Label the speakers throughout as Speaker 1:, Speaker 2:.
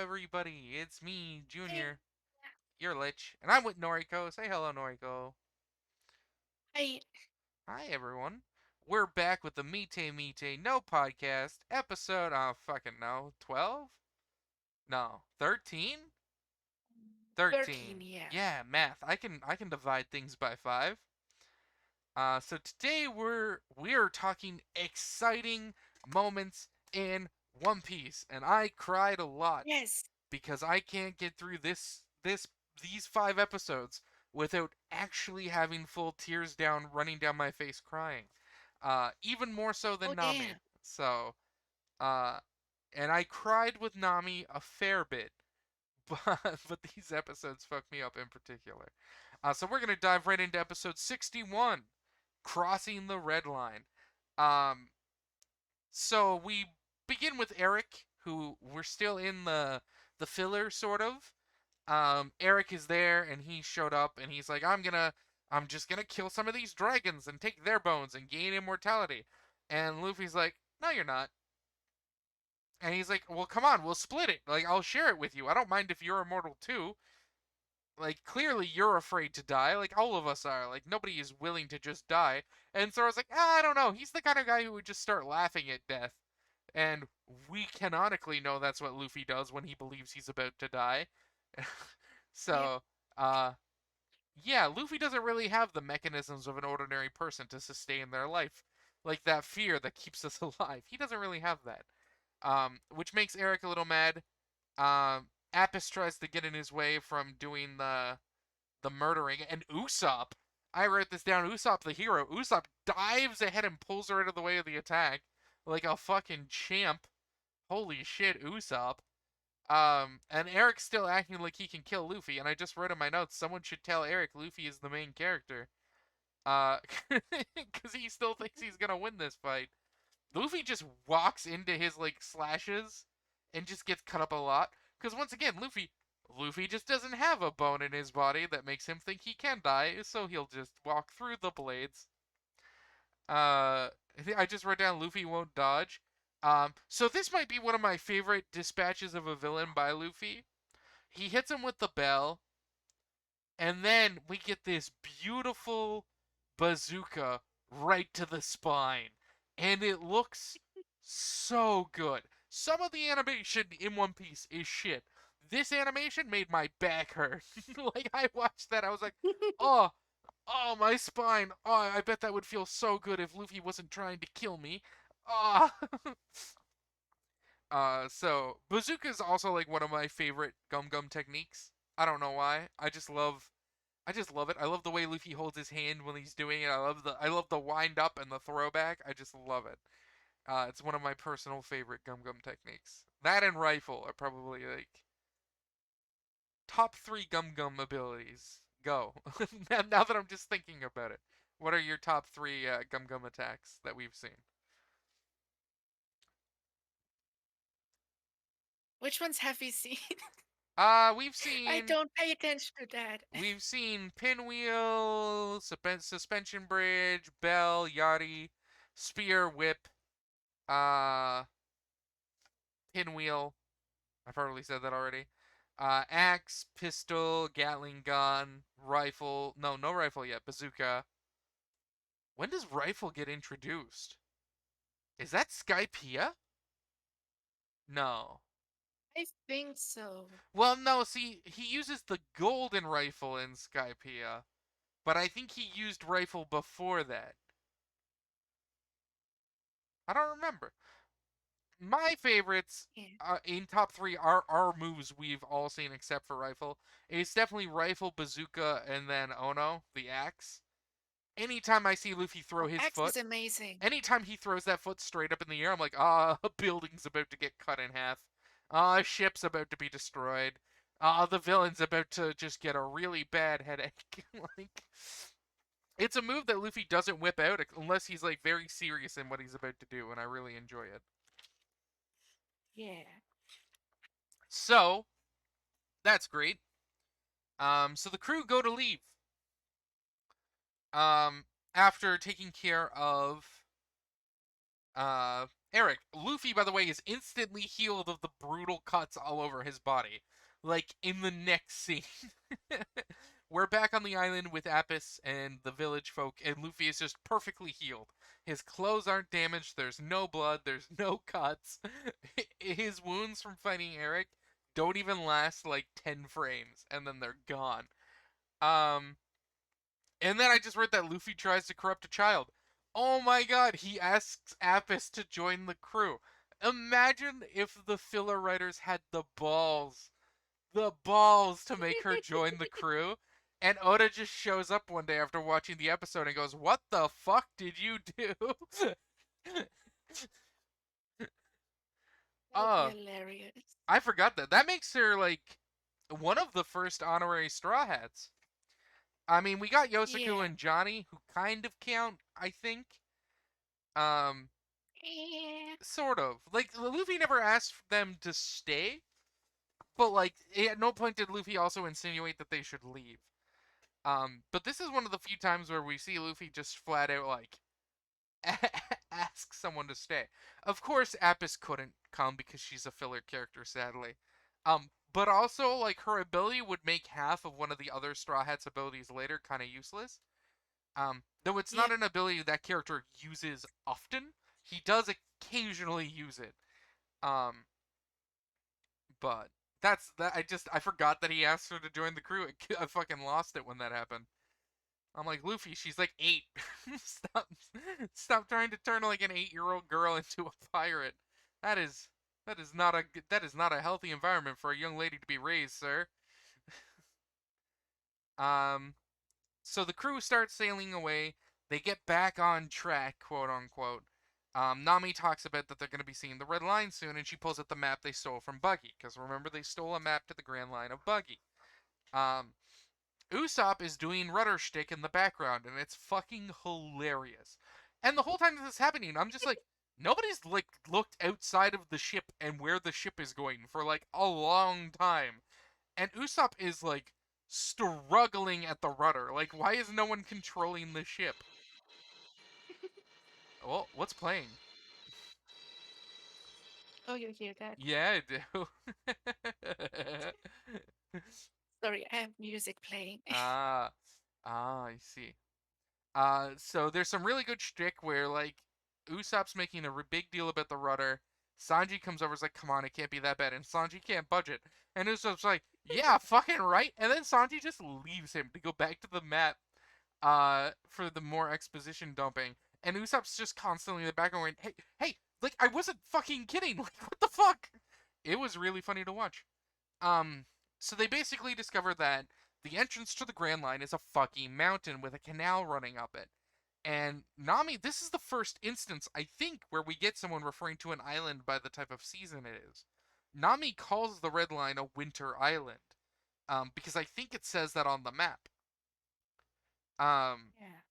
Speaker 1: everybody. It's me,
Speaker 2: Hey,
Speaker 1: Junior. You're Lich, and I'm with Noriko. Say hello, Noriko.
Speaker 2: I
Speaker 1: Hi, everyone. We're back with the Mite-Mite No Podcast episode. Oh, fucking no, 12? No, 13?
Speaker 2: 13,
Speaker 1: 13.
Speaker 2: yeah.
Speaker 1: Yeah, math. I can divide things by five. So today we're talking exciting moments in One Piece, and I cried a lot
Speaker 2: Yes.
Speaker 1: because I can't get through these 5 episodes without actually having full tears running down my face crying. Even more so
Speaker 2: Oh,
Speaker 1: than Nami.
Speaker 2: damn.
Speaker 1: So, uh, and I cried with Nami a fair bit, but these episodes fucked me up in particular. So we're gonna dive right into episode 61, crossing the red line. Um, so we begin with Eric, who we're still in the filler sort of. Eric is there and he showed up and he's like, I'm just gonna kill some of these dragons and take their bones and gain immortality. And Luffy's like, no, you're not. And he's like, well, come on, we'll split it. Like, I'll share it with you. I don't mind if you're immortal too. Like, clearly you're afraid to die. Like, all of us are. Like, nobody is willing to just die. And Sora's like, I don't know. He's the kind of guy who would just start laughing at death. And we canonically know that's what Luffy does when he believes he's about to die.
Speaker 2: Yep.
Speaker 1: so, yeah, Luffy doesn't really have the mechanisms of an ordinary person to sustain their life. Like that fear that keeps us alive. He doesn't really have that. Which makes Eric a little mad. Apis tries to get in his way from doing the murdering, and Usopp. I wrote this down. Usopp, the hero. Usopp dives ahead and pulls her out of the way of the attack, like a fucking champ. Holy shit, Usopp. And Eric's still acting like he can kill Luffy, and I just wrote in my notes, someone should tell Eric Luffy is the main character. Because he still thinks he's gonna win this fight. Luffy just walks into his, like, slashes and just gets cut up a lot. Because once again, Luffy just doesn't have a bone in his body that makes him think he can die, so he'll just walk through the blades. Uh, I just wrote down Luffy won't dodge. So this might be one of my favorite dispatches of a villain by Luffy. He hits him with the bell, and then we get this beautiful bazooka right to the spine. And it looks so good. Some of the animation in One Piece is shit. This animation made my back hurt. Like, I watched that, I was like, oh, oh, my spine. Oh, I bet that would feel so good if Luffy wasn't trying to kill me. Ah. So bazooka is also like one of my favorite Gum Gum techniques. I don't know why. I just love it. I love the way Luffy holds his hand when he's doing it. I love the wind up and the throwback. I just love it. It's one of my personal favorite Gum Gum techniques. That and rifle are probably like top three Gum Gum abilities. Go. Now that I'm just thinking about it, what are your top three Gum Gum attacks that we've seen?
Speaker 2: Which ones have you seen?
Speaker 1: We've
Speaker 2: I
Speaker 1: seen
Speaker 2: don't pay attention to that.
Speaker 1: we've seen pinwheel, suspension bridge, bell, yachty, spear, whip, uh, pinwheel. I've probably said that already. Axe, pistol, Gatling gun, rifle. No, no rifle yet. Bazooka. When does rifle get introduced? Is that Skypiea? No.
Speaker 2: I think so.
Speaker 1: Well, no. See, he uses the golden rifle in Skypiea, but I think he used rifle before that. I don't remember. My favorites
Speaker 2: Yeah.
Speaker 1: in top three are our moves we've all seen except for rifle. It's definitely rifle, bazooka, and then Ono, the axe. Anytime I see Luffy throw
Speaker 2: Oh,
Speaker 1: his
Speaker 2: X
Speaker 1: foot,
Speaker 2: is amazing.
Speaker 1: anytime he throws that foot straight up in the air, I'm like, a building's about to get cut in half. A ship's about to be destroyed. The villain's about to just get a really bad headache. Like, it's a move that Luffy doesn't whip out unless he's like very serious in what he's about to do, and I really enjoy it.
Speaker 2: Yeah.
Speaker 1: So that's great. So the crew go to leave. Um, After taking care of Eric, Luffy, by the way, is instantly healed of the brutal cuts all over his body. Like in the next scene. We're back on the island with Apis and the village folk, and Luffy is just perfectly healed. His clothes aren't damaged, there's no blood, there's no cuts. His wounds from fighting Eric don't even last like 10 frames, and then they're gone. Um, and then I just read that Luffy tries to corrupt a child. Oh my god, he asks Apis to join the crew. Imagine if the filler writers had the balls to make her join the crew. And Oda just shows up one day after watching the episode and goes, "What the fuck did you do?"
Speaker 2: That would be
Speaker 1: uh,
Speaker 2: hilarious.
Speaker 1: I forgot that. That makes her like one of the first honorary Straw Hats. I mean, we got Yosaku
Speaker 2: Yeah.
Speaker 1: and Johnny, who kind of count, I think. Um,
Speaker 2: Eh.
Speaker 1: sort of. Like Luffy never asked them to stay, but like at no point did Luffy also insinuate that they should leave. But this is one of the few times where we see Luffy just flat out like ask someone to stay. Of course, Apis couldn't come because she's a filler character, sadly. But also like her ability would make half of one of the other Straw Hats' abilities later kind of useless. Though it's not
Speaker 2: Yeah.
Speaker 1: an ability that character uses often, he does occasionally use it. Um, but that's that. I forgot that he asked her to join the crew. I fucking lost it when that happened. I'm like, Luffy, she's like 8. stop, stop trying to turn like an 8-year-old girl into a pirate. That is that is not a healthy environment for a young lady to be raised, sir. Um, so the crew starts sailing away. They get back on track, quote unquote. Nami talks about that they're going to be seeing the Red Line soon, and she pulls out the map they stole from Buggy. Because remember, they stole a map to the Grand Line of Buggy. Um, Usopp is doing rudder shtick in the background, and it's fucking hilarious. And the whole time this is happening, I'm just like, nobody's like looked outside of the ship and where the ship is going for like a long time. And Usopp is like struggling at the rudder. Like, why is no one controlling the ship? Well, what's playing?
Speaker 2: Oh, you hear that?
Speaker 1: Yeah, I do.
Speaker 2: Sorry, I have music playing.
Speaker 1: ah, I see. So there's some really good shtick where like Usopp's making a big deal about the rudder. Sanji comes over, is like, "Come on, it can't be that bad," and Sanji can't budge it. And Usopp's like, "Yeah, fucking right." And then Sanji just leaves him to go back to the map, for the more exposition dumping. And Usopp's just constantly in the background going, "Hey, hey, like I wasn't fucking kidding. Like what the fuck?" It was really funny to watch. Um, so they basically discover that the entrance to the Grand Line is a fucking mountain with a canal running up it. And Nami, this is the first instance, I think, where we get someone referring to an island by the type of season it is. Nami calls the Red Line a winter island, because I think it says that on the map. Um,
Speaker 2: Yeah.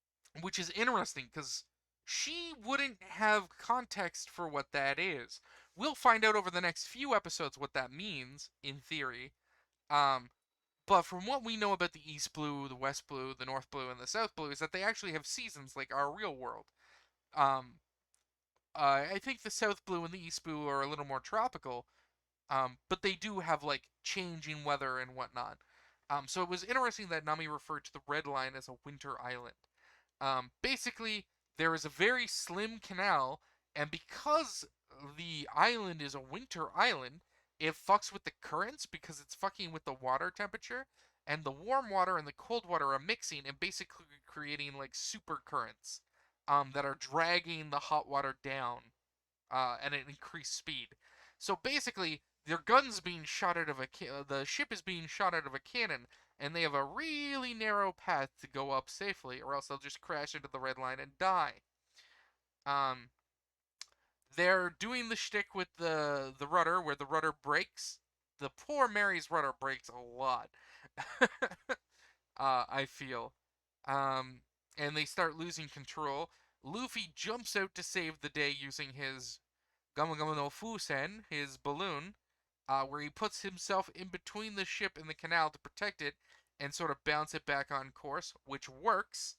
Speaker 1: which is interesting because she wouldn't have context for what that is. We'll find out over the next few episodes what that means, in theory. Um, but from what we know about the East Blue, the West Blue, the North Blue, and the South Blue, is that they actually have seasons like our real world. Um, I think the South Blue and the East Blue are a little more tropical, but they do have like changing weather and whatnot. So it was interesting that Nami referred to the Red Line as a winter island. Basically, there is a very slim canal, and because the island is a winter island, it fucks with the currents because it's fucking with the water temperature, and the warm water and the cold water are mixing and basically creating like super currents, that are dragging the hot water down, at an increased speed. So basically, their guns being shot out of the ship is being shot out of a cannon, and they have a really narrow path to go up safely, or else they'll just crash into the red line and die. Um, they're doing the shtick with the rudder, where the rudder breaks. The poor Mary's rudder breaks a lot. I feel. Um, and they start losing control. Luffy jumps out to save the day using his Gama Gama no Fusen, his balloon, where he puts himself in between the ship and the canal to protect it and sort of bounce it back on course, which works.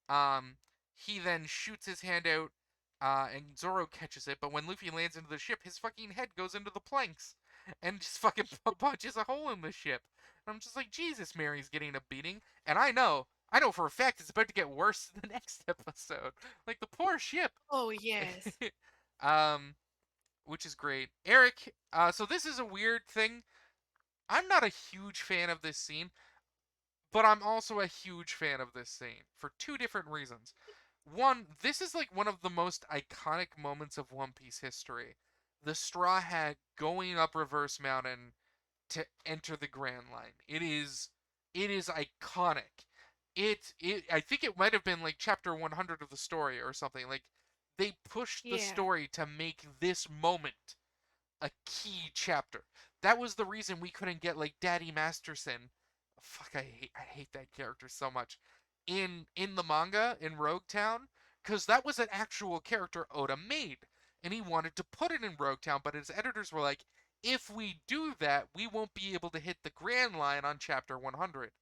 Speaker 1: Um, he then shoots his hand out and Zoro catches it, but when Luffy lands into the ship, his fucking head goes into the planks and just fucking punches a hole in the ship. And I'm just like, Jesus, Mary's getting a beating. And I know for a fact it's about to get worse the next episode. Like, the poor ship.
Speaker 2: Oh, yes.
Speaker 1: um, which is great. Eric, so this is a weird thing. I'm not a huge fan of this scene, but I'm also a huge fan of this scene for two different reasons. One, this is like one of the most iconic moments of One Piece history. The Straw Hat going up Reverse Mountain to enter the Grand Line. It is iconic. It I think it might have been like chapter 100 of the story or something. Like, they pushed the
Speaker 2: Yeah.
Speaker 1: story to make this moment a key chapter. That was the reason we couldn't get like Daddy Masterson. Fuck, I hate that character so much. In the manga in Rogue Town, because that was an actual character Oda made, and he wanted to put it in Rogue Town, but his editors were like, if we do that, we won't be able to hit the Grand Line on chapter 100.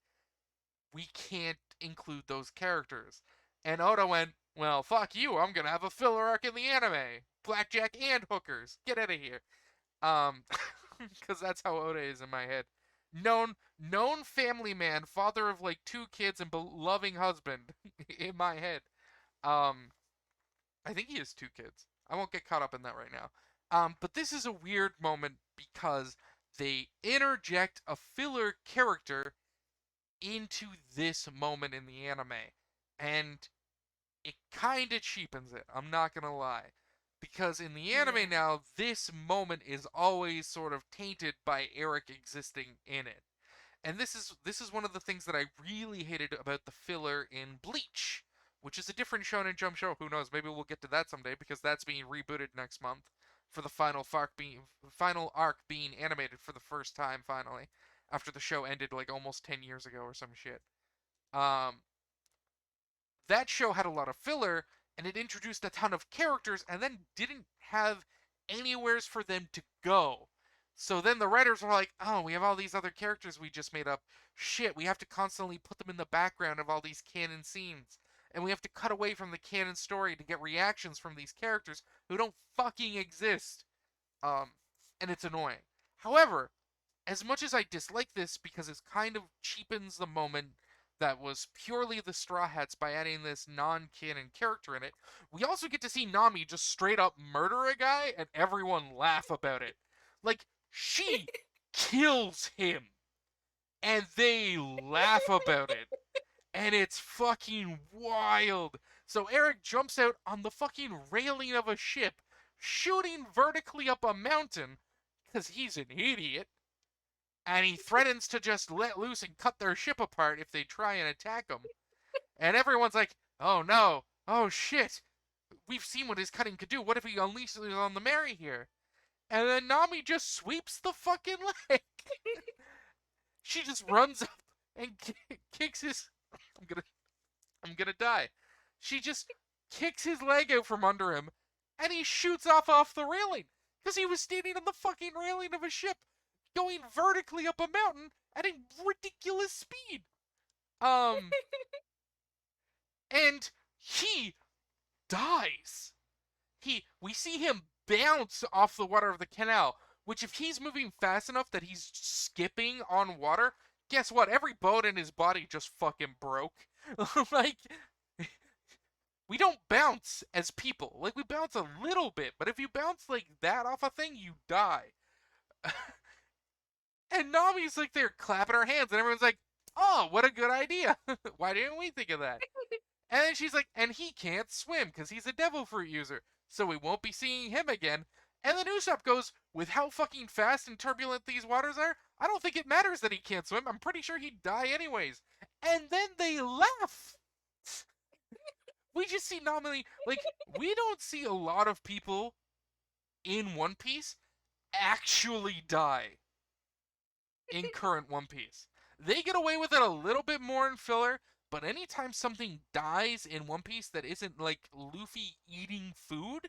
Speaker 1: We can't include those characters. And Oda went, well, fuck you. I'm gonna have a filler arc in the anime. Blackjack and hookers. Get out of here. Um, because that's how Oda is in my head. Known family man, father of like two kids and loving husband in my head. Um, I think he has two kids. I won't get caught up in that right now. But this is a weird moment because they interject a filler character into this moment in the anime, and it kind of cheapens it. I'm not gonna lie, because in the anime
Speaker 2: Yeah.
Speaker 1: now, this moment is always sort of tainted by Eric existing in it. And this is one of the things that I really hated about the filler in Bleach, which is a different Shonen Jump show. Who knows? Maybe we'll get to that someday because that's being rebooted next month for the final arc being animated for the first time finally after the show ended like almost 10 years ago or some shit. Um, that show had a lot of filler and it introduced a ton of characters and then didn't have anywheres for them to go. So then the writers were like, oh, we have all these other characters we just made up. Shit, we have to constantly put them in the background of all these canon scenes. And we have to cut away from the canon story to get reactions from these characters who don't fucking exist. Um, and it's annoying. However, as much as I dislike this because it kind of cheapens the moment that was purely the Straw Hats by adding this non-canon character in it, we also get to see Nami just straight up murder a guy and everyone laugh about it. Like, she kills him and they laugh about it. And it's fucking wild. So Eric jumps out on the fucking railing of a ship, shooting vertically up a mountain, because he's an idiot, and he threatens to just let loose and cut their ship apart if they try and attack him. And everyone's like, oh no, oh shit, we've seen what his cutting could do. What if he unleashes it on the Mary here? And then Nami just sweeps the fucking leg. She just runs up and kicks his. I'm gonna, I'm gonna die. She just kicks his leg out from under him, and he shoots off the railing because he was standing on the fucking railing of a ship, going vertically up a mountain at a ridiculous speed. Um, and he dies. We see him bounce off the water of the canal, which if he's moving fast enough that he's skipping on water, guess what? Every bone in his body just fucking broke. Like, we don't bounce as people. Like, we bounce a little bit, but if you bounce like that off a thing, you die. And Nami's like there clapping her hands, and everyone's like, oh, what a good idea. Why didn't we think of that? And then she's like, and he can't swim because he's a devil fruit user, so we won't be seeing him again. And then Usopp goes, with how fucking fast and turbulent these waters are, I don't think it matters that he can't swim. I'm pretty sure he'd die anyways. And then they laugh. We just see nominally, like, we don't see a lot of people in One Piece actually die in current One Piece. They get away with it a little bit more in filler, but anytime something dies in One Piece that isn't like Luffy eating food,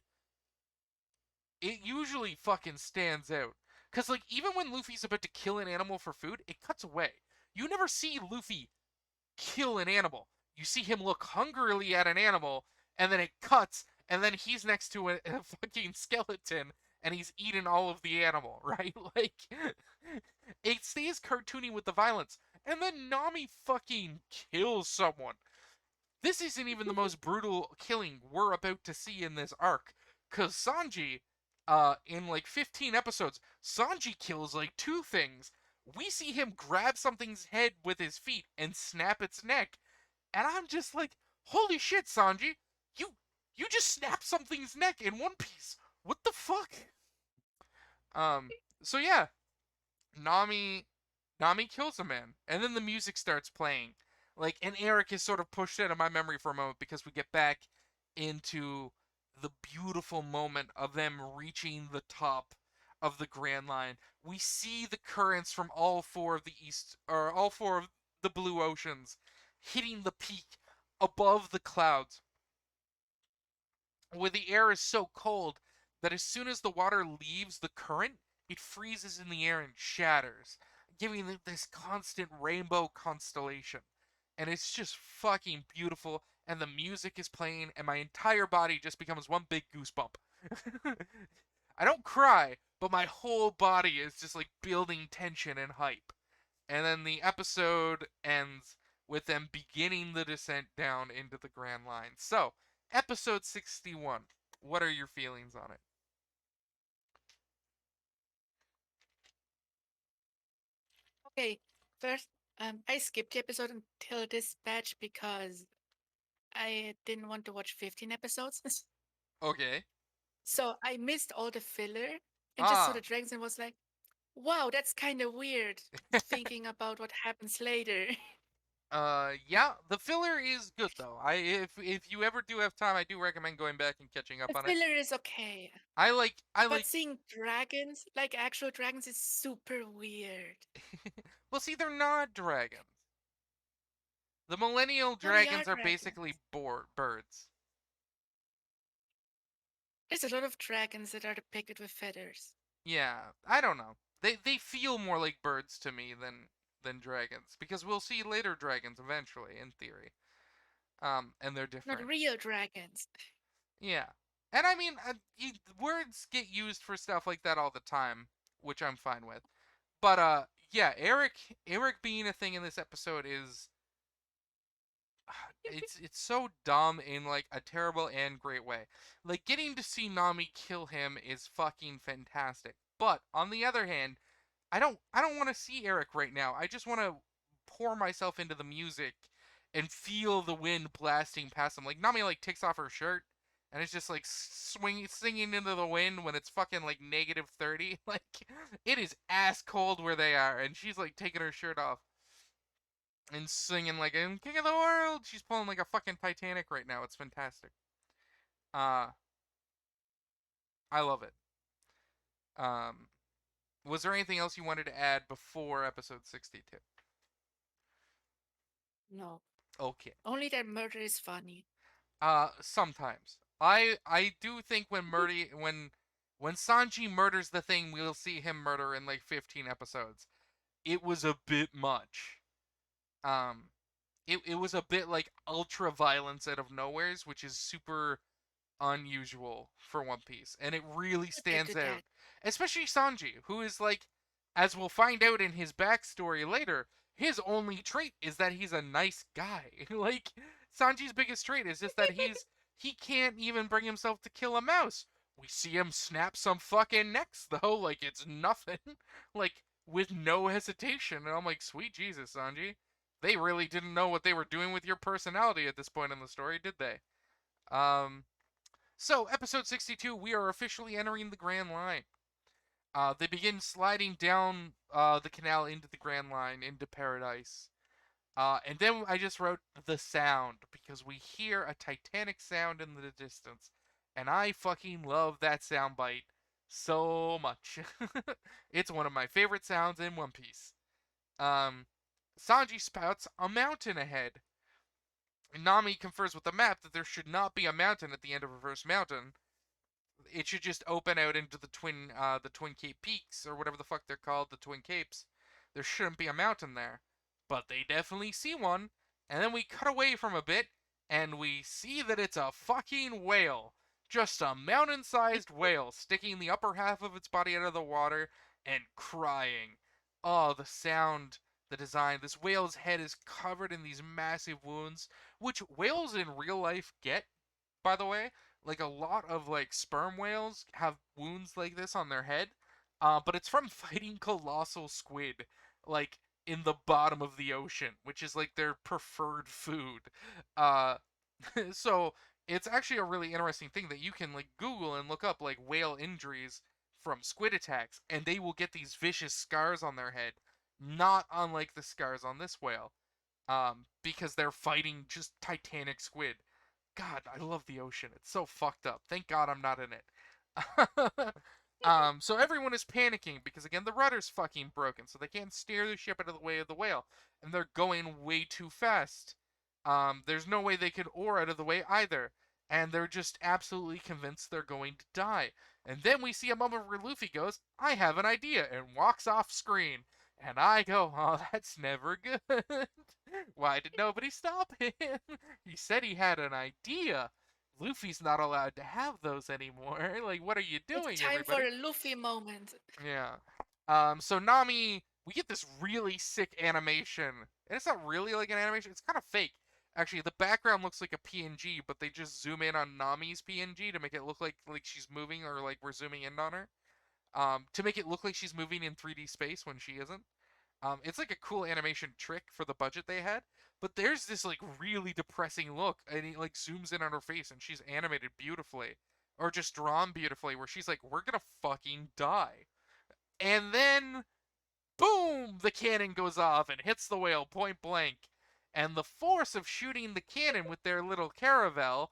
Speaker 1: it usually fucking stands out. Cause like even when Luffy's about to kill an animal for food, it cuts away. You never see Luffy kill an animal. You see him look hungrily at an animal, and then it cuts, and then he's next to a fucking skeleton, and he's eating all of the animal, right? Like, it stays cartoony with the violence, and then Nami fucking kills someone. This isn't even the most brutal killing we're about to see in this arc, cause Sanji, in like 15 episodes, Sanji kills like two things. We see him grab something's head with his feet and snap its neck, and I'm just like, holy shit, Sanji, you you just snapped something's neck in One Piece. What the fuck? Um, so yeah, Nami Nami kills a man, and then the music starts playing. Like, and Eric is sort of pushed out of my memory for a moment because we get back into the beautiful moment of them reaching the top of the Grand Line. We see the currents from all four of the east, or all four of the blue oceans, hitting the peak above the clouds, where the air is so cold that as soon as the water leaves the current, it freezes in the air and shatters, giving this constant rainbow constellation. And it's just fucking beautiful, and the music is playing, and my entire body just becomes one big goosebump. I don't cry, but my whole body is just like building tension and hype. And then the episode ends with them beginning the descent down into the Grand Line. So, episode 61. What are your feelings on it?
Speaker 2: Okay, first, I skipped the episode until this batch because I didn't want to watch 15 episodes.
Speaker 1: Okay.
Speaker 2: So I missed all the filler and just saw the
Speaker 1: Ah.
Speaker 2: dragons and was like, wow, that's kind of weird thinking about what happens later.
Speaker 1: Yeah, the filler is good though. If you ever do have time, I do recommend going back and catching up
Speaker 2: The
Speaker 1: on it.
Speaker 2: filler is okay,
Speaker 1: I
Speaker 2: but
Speaker 1: like
Speaker 2: seeing dragons, like actual dragons, is super weird.
Speaker 1: Well, see, they're not dragons. The millennial
Speaker 2: No, they are
Speaker 1: dragons are basically
Speaker 2: dragons.
Speaker 1: birds.
Speaker 2: There's a lot of dragons that are depicted with feathers.
Speaker 1: Yeah, I don't know. They feel more like birds to me than dragons because we'll see later dragons eventually in theory. And they're
Speaker 2: Not
Speaker 1: different.
Speaker 2: real dragons.
Speaker 1: Yeah. And I mean, words get used for stuff like that all the time, which I'm fine with. But yeah, Eric being a thing in this episode is it's so dumb in like a terrible and great way. Like getting to see Nami kill him is fucking fantastic. But on the other hand, I don't want to see Eric right now. I just want to pour myself into the music and feel the wind blasting past him. Like Nami like takes off her shirt and it's just like swinging singing into the wind when it's fucking like -30. Like it is ass cold where they are and she's like taking her shirt off and singing like I'm king of the world. She's pulling like a fucking Titanic right now. It's fantastic. Uh I love it. Um was there anything else you wanted to add before episode 62?
Speaker 2: No.
Speaker 1: Okay.
Speaker 2: Only that murder is funny.
Speaker 1: Sometimes. I do think when Sanji murders the thing we'll see him murder in like 15 episodes, it was a bit much. Um it was a bit like ultra violence out of nowheres, which is super unusual for One Piece, and it really
Speaker 2: We'll get
Speaker 1: stands
Speaker 2: to
Speaker 1: out.
Speaker 2: that.
Speaker 1: Especially Sanji, who is like, as we'll find out in his backstory later, his only trait is that he's a nice guy. Like Sanji's biggest trait is just that he can't even bring himself to kill a mouse. We see him snap some fucking necks though, like it's nothing, like with no hesitation. And I'm like, sweet Jesus, Sanji, they really didn't know what they were doing with your personality at this point in the story, did they? Um, so, episode 62, we are officially entering the Grand Line. They begin sliding down the canal into the Grand Line, into paradise. And then I just wrote the sound, because we hear a Titanic sound in the distance. And I fucking love that sound bite so much. It's one of my favorite sounds in One Piece. Um, Sanji spouts a mountain ahead. Nami confers with the map that there should not be a mountain at the end of Reverse Mountain. It should just open out into the Twin Cape Peaks or whatever the fuck they're called, the Twin Capes. There shouldn't be a mountain there, but they definitely see one. And then we cut away from a bit, and we see that it's a fucking whale Just a mountain-sized whale sticking the upper half of its body out of the water and crying. Oh, the sound, the design. This whale's head is covered in these massive wounds, which whales in real life get, by the way. Like a lot of like sperm whales have wounds like this on their head, but it's from fighting colossal squid, like in the bottom of the ocean, which is like their preferred food. Uh, so it's actually a really interesting thing that you can like Google and look up like whale injuries from squid attacks, and they will get these vicious scars on their head, not unlike the scars on this whale, because they're fighting just titanic squid. God, I love the ocean. It's so fucked up. Thank God I'm not in it. So everyone is panicking because again the rudder's fucking broken, so they can't steer the ship out of the way of the whale, and they're going way too fast. There's no way they could oar out of the way either, and they're just absolutely convinced they're going to die. And then we see a moment where Luffy goes, "I have an idea," and walks off screen. And I go, "Oh, that's never good. Why did nobody stop him? He said he had an idea. Luffy's not allowed to have those anymore. Like, what are you
Speaker 2: It's
Speaker 1: doing,
Speaker 2: time for
Speaker 1: everybody?"
Speaker 2: a Luffy moment.
Speaker 1: Yeah. So Nami, we get this really sick animation. And it's not really like an animation, it's kind of fake. Actually, the background looks like a PNG, but they just zoom in on Nami's PNG to make it look like she's moving or like we're zooming in on her. To make it look like she's moving in 3D space when she isn't. It's like a cool animation trick for the budget they had, but there's this like really depressing look, and he like zooms in on her face, and she's animated beautifully, or just drawn beautifully, where she's like, "We're gonna fucking die," and then boom, the cannon goes off and hits the whale point blank, and the force of shooting the cannon with their little caravel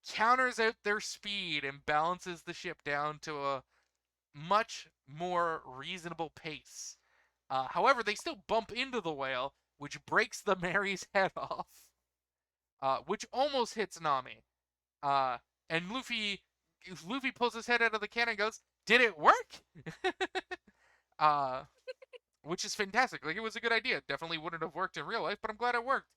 Speaker 1: counters out their speed and balances the ship down to a much more reasonable pace. However, they still bump into the whale, which breaks the Mary's head off, which almost hits Nami. Uh, and Luffy pulls his head out of the cannon and goes, "Did it work?" uh, which is fantastic. Like, it was a good idea. Definitely wouldn't have worked in real life, but I'm glad it worked.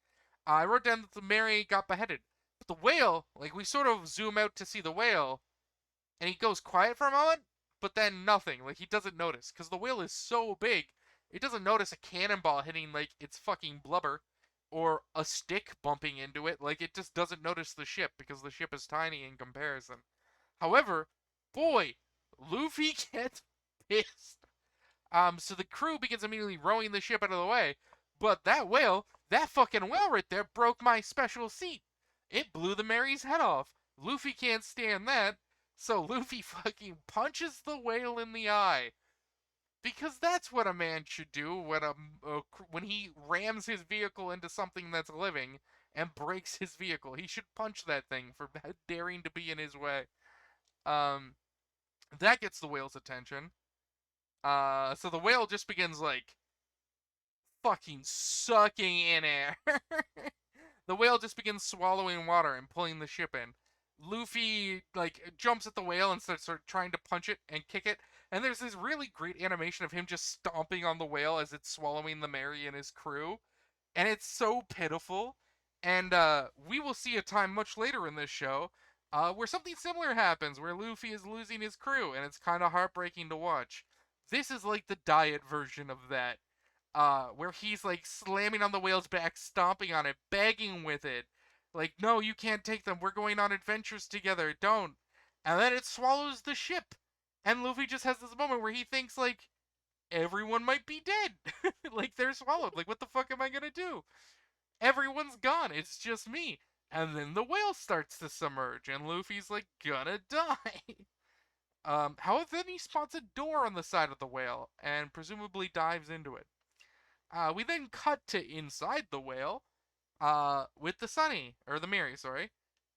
Speaker 1: I wrote down that the Mary got beheaded. But the whale, like, we sort of zoom out to see the whale, and he goes quiet for a moment, but then nothing. Like, he doesn't notice because the whale is so big. It doesn't notice a cannonball hitting like its fucking blubber or a stick bumping into it. Like, it just doesn't notice the ship because the ship is tiny in comparison. However, boy, Luffy gets pissed. So the crew begins immediately rowing the ship out of the way, but that fucking whale right there broke my special seat. It blew the Mary's head off. Luffy can't stand that, so Luffy fucking punches the whale in the eye. Because that's what a man should do when he rams his vehicle into something that's living and breaks his vehicle. He should punch that thing for daring to be in his way. Um, that gets the whale's attention. So the whale just begins like fucking sucking in air. The whale just begins swallowing water and pulling the ship in. Luffy like jumps at the whale and starts trying to punch it and kick it. And there's this really great animation of him just stomping on the whale as it's swallowing the Mary and his crew. And it's so pitiful. And we will see a time much later in this show where something similar happens, where Luffy is losing his crew, and it's kind of heartbreaking to watch. This is like the diet version of that, where he's like slamming on the whale's back, stomping on it, begging with it, like, "No, you can't take them. We're going on adventures together. Don't." And then it swallows the ship, and Luffy just has this moment where he thinks like everyone might be dead, like they're swallowed. Like, what the fuck am I gonna do? Everyone's gone. It's just me. And then the whale starts to submerge, and Luffy's like gonna die. However, then he spots a door on the side of the whale and presumably dives into it. We then cut to inside the whale, with the Sunny, or the Mary, sorry.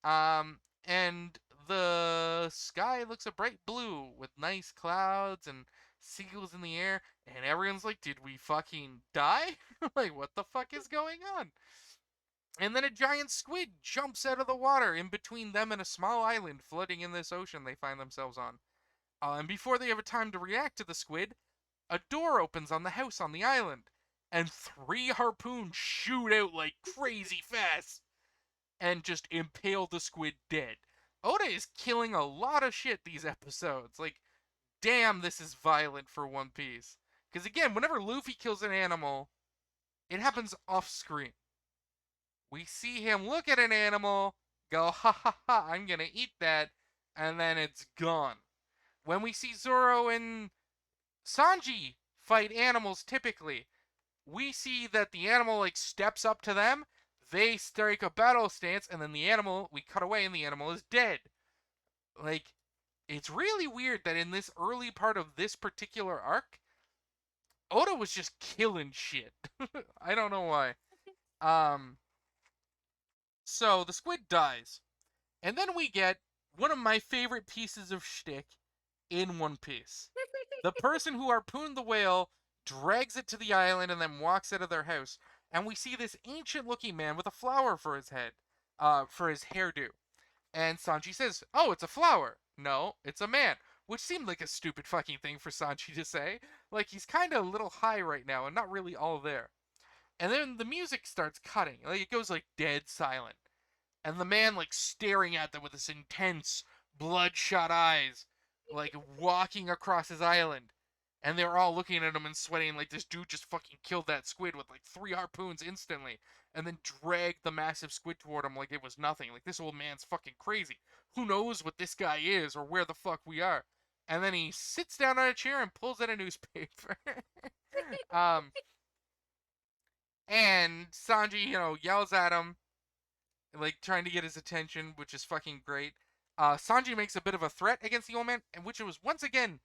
Speaker 1: And the sky looks a bright blue with nice clouds and seagulls in the air, and everyone's like, "Did we fucking die?" Like, what the fuck is going on? And then a giant squid jumps out of the water in between them and a small island floating in this ocean they find themselves on. And before they have a time to react to the squid, a door opens on the house on the island, and three harpoons shoot out like crazy fast and just impale the squid dead. Oda is killing a lot of shit these episodes. Like, damn, this is violent for One Piece. Because again, whenever Luffy kills an animal, it happens off screen. We see him look at an animal, go, ha ha ha, I'm gonna eat that, and then it's gone. When we see Zoro and Sanji fight animals typically, we see that the animal like steps up to them, they strike a battle stance, and then the animal, we cut away and the animal is dead. Like, it's really weird that in this early part of this particular arc, Oda was just killing shit. I don't know why. Um, so the squid dies, and then we get one of my favorite pieces of shtick in One Piece. The person who harpooned the whale drags it to the island and then walks out of their house, and we see this ancient-looking man with a flower for his head, for his hairdo. And Sanji says, "Oh, it's a flower." No, it's a man. Which seemed like a stupid fucking thing for Sanji to say. Like, he's kind of a little high right now and not really all there. And then the music starts cutting. Like, it goes like dead silent. And the man, like, staring at them with this intense, bloodshot eyes, like, walking across his island. And they're all looking at him and sweating like this dude just fucking killed that squid with like 3 harpoons instantly. And then dragged the massive squid toward him like it was nothing. Like, this old man's fucking crazy. Who knows what this guy is or where the fuck we are? And then he sits down on a chair and pulls out a newspaper. um, and Sanji, yells at him, like trying to get his attention, which is fucking great. Sanji makes a bit of a threat against the old man, and which was once again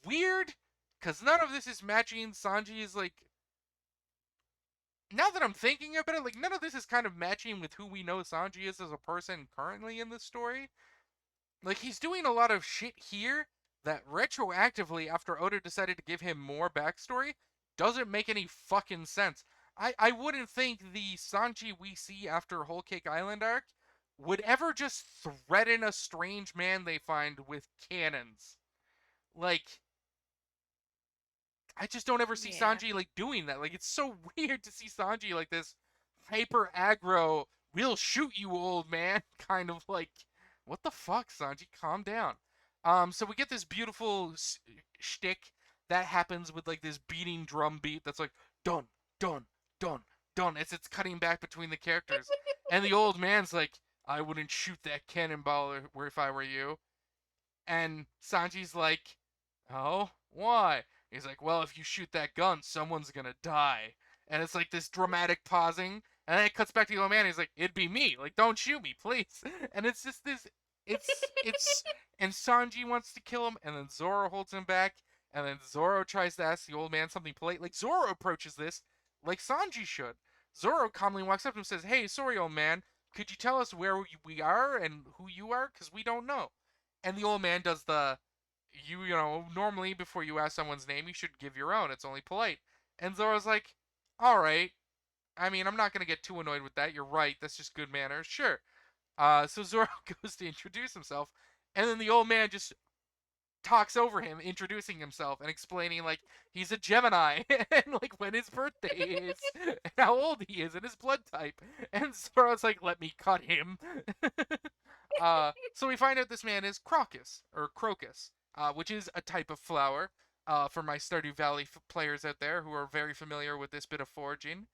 Speaker 1: weird, because none of this is matching Sanji's, like, now that I'm thinking about it, like, none of this is kind of matching with who we know Sanji is as a person currently in this story. Like, he's doing a lot of shit here that retroactively, after Oda decided to give him more backstory, doesn't make any fucking sense. I wouldn't think the Sanji we see after Whole Cake Island arc would ever just threaten a strange man they find with cannons. Like, I just don't ever see
Speaker 2: Yeah.
Speaker 1: Sanji like doing that. Like, it's so weird to see Sanji like this hyper aggro, we'll shoot you, old man, kind of like, what the fuck, Sanji? Calm down. So we get this beautiful shtick that happens with like this beating drum beat that's like dun dun dun dun as it's cutting back between the characters, and the old man's like, I wouldn't shoot that cannonball if I were you. And Sanji's like, oh, why? He's like, well, if you shoot that gun, someone's gonna die. And it's like this dramatic pausing, and then it cuts back to the old man. He's like, it'd be me. Like, don't shoot me, please. And it's just this. And Sanji wants to kill him, and then Zoro holds him back, and then Zoro tries to ask the old man something polite. Like, Zoro approaches this like Sanji should. Zoro calmly walks up to him and says, hey, sorry, old man. Could you tell us where we are and who you are? Because we don't know. And the old man does the, normally before you ask someone's name, you should give your own. It's only polite. And Zoro's like, all right. I mean, I'm not going to get too annoyed with that. You're right. That's just good manners. Sure. So Zoro goes to introduce himself. And then the old man just talks over him, introducing himself and explaining, like, he's a Gemini and, like, when his birthday is and how old he is and his blood type. And Zoro's like, let me cut him. So we find out this man is Crocus, which is a type of flower. For my Stardew Valley players out there who are very familiar with this bit of foraging,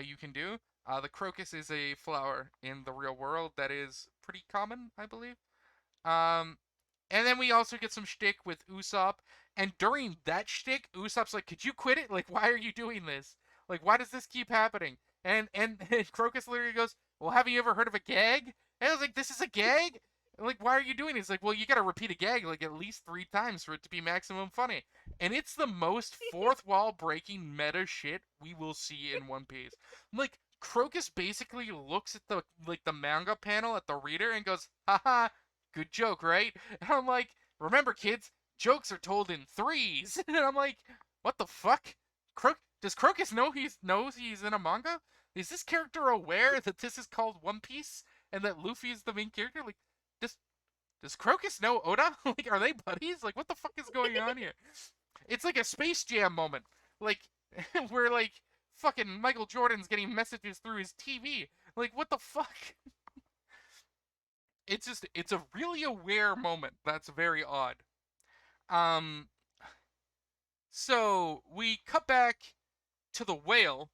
Speaker 1: you can do. The crocus is a flower in the real world that is pretty common, I believe. Um, and then we also get some shtick with Usopp. And during that shtick, Usopp's like, could you quit it? Like, why are you doing this? Like, why does this keep happening? And Crocus literally goes, well, have you ever heard of a gag? And I was like, this is a gag? Like, why are you doing it? He's like, well, you gotta repeat a gag like at least 3 times for it to be maximum funny. And it's the most fourth wall breaking meta shit we will see in One Piece. Like, Crocus basically looks at the manga panel at the reader and goes, haha, good joke, right? And I'm like, remember, kids, jokes are told in threes. And I'm like, what the fuck? Does Crocus knows he's in a manga? Is this character aware that this is called One Piece and that Luffy is the main character? Like, does does Crocus know Oda? Like, are they buddies? Like, what the fuck is going on here? It's like a Space Jam moment, like where like fucking Michael Jordan's getting messages through his TV. Like, what the fuck? it's a really aware moment that's very odd. Um, so we cut back to the whale.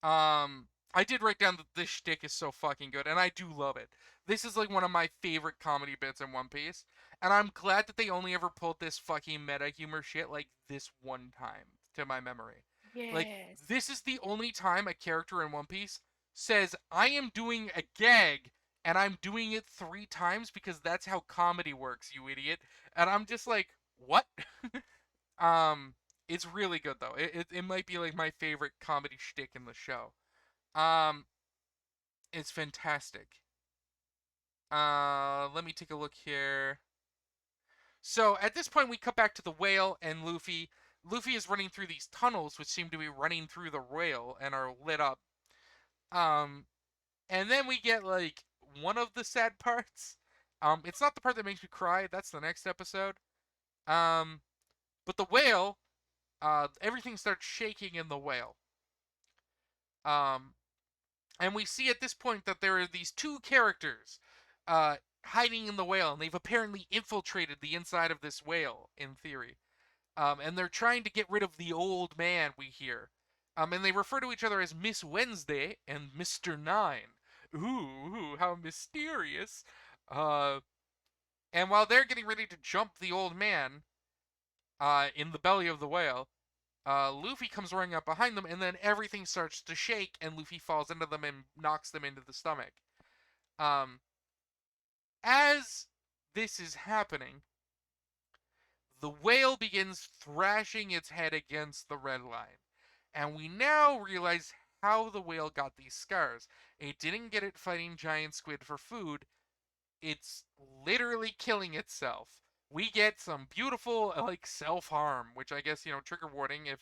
Speaker 1: Um, I did write down that this shtick is so fucking good, and I do love it. This is like one of my favorite comedy bits in One Piece, and I'm glad that they only ever pulled this fucking meta humor shit like this one time to my memory. Like,
Speaker 2: Yes.
Speaker 1: this is the only time a character in One Piece says, I am doing a gag, and I'm doing it 3 times because that's how comedy works, you idiot. And I'm just like, what? um, it's really good though. It might be like my favorite comedy shtick in the show. Um, it's fantastic. Let me take a look here. So at this point, we cut back to the whale and Luffy. Luffy is running through these tunnels, which seem to be running through the whale and are lit up. Um, and then we get like one of the sad parts. It's not the part that makes me cry. That's the next episode. Um, but the whale, everything starts shaking in the whale. Um, and we see at this point that there are these 2 characters hiding in the whale, and they've apparently infiltrated the inside of this whale, in theory. And they're trying to get rid of the old man, we hear. And they refer to each other as Miss Wednesday and Mr. Nine. Ooh, how mysterious. Uh, and while they're getting ready to jump the old man in the belly of the whale, Luffy comes running up behind them, and then everything starts to shake, and Luffy falls into them and knocks them into the stomach. Um, as this is happening, the whale begins thrashing its head against the red line. And we now realize how the whale got these scars. It didn't get it fighting giant squid for food, it's literally killing itself. We get some beautiful, like, self harm, which I guess, trigger warning if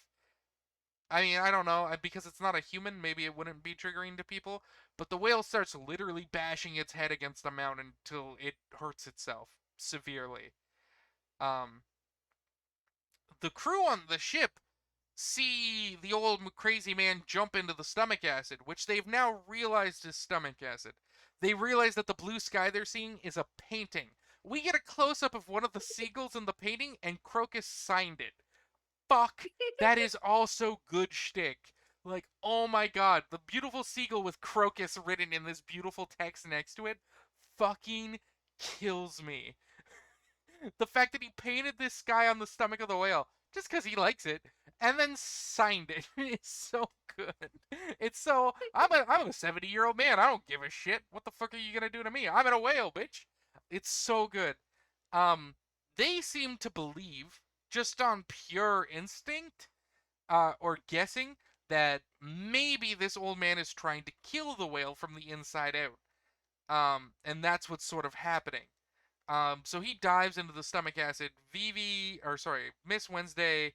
Speaker 1: I mean, I don't know, because it's not a human, maybe it wouldn't be triggering to people, but the whale starts literally bashing its head against the mountain until it hurts itself severely. Um, the crew on the ship see the old crazy man jump into the stomach acid, which they've now realized is stomach acid. They realize that the blue sky they're seeing is a painting. We get a close up of one of the seagulls in the painting, and Crocus signed it. Fuck, that is also good shtick. Like, oh my god, the beautiful seagull with Crocus written in this beautiful text next to it fucking kills me. The fact that he painted this guy on the stomach of the whale just because he likes it and then signed it is so good. It's so I'm a 70-year-old man. I don't give a shit. What the fuck are you gonna do to me? I'm in a whale, bitch. It's so good. Um, they seem to believe just on pure instinct, or guessing that maybe this old man is trying to kill the whale from the inside out. And that's what's sort of happening. So he dives into the stomach acid. Miss Wednesday,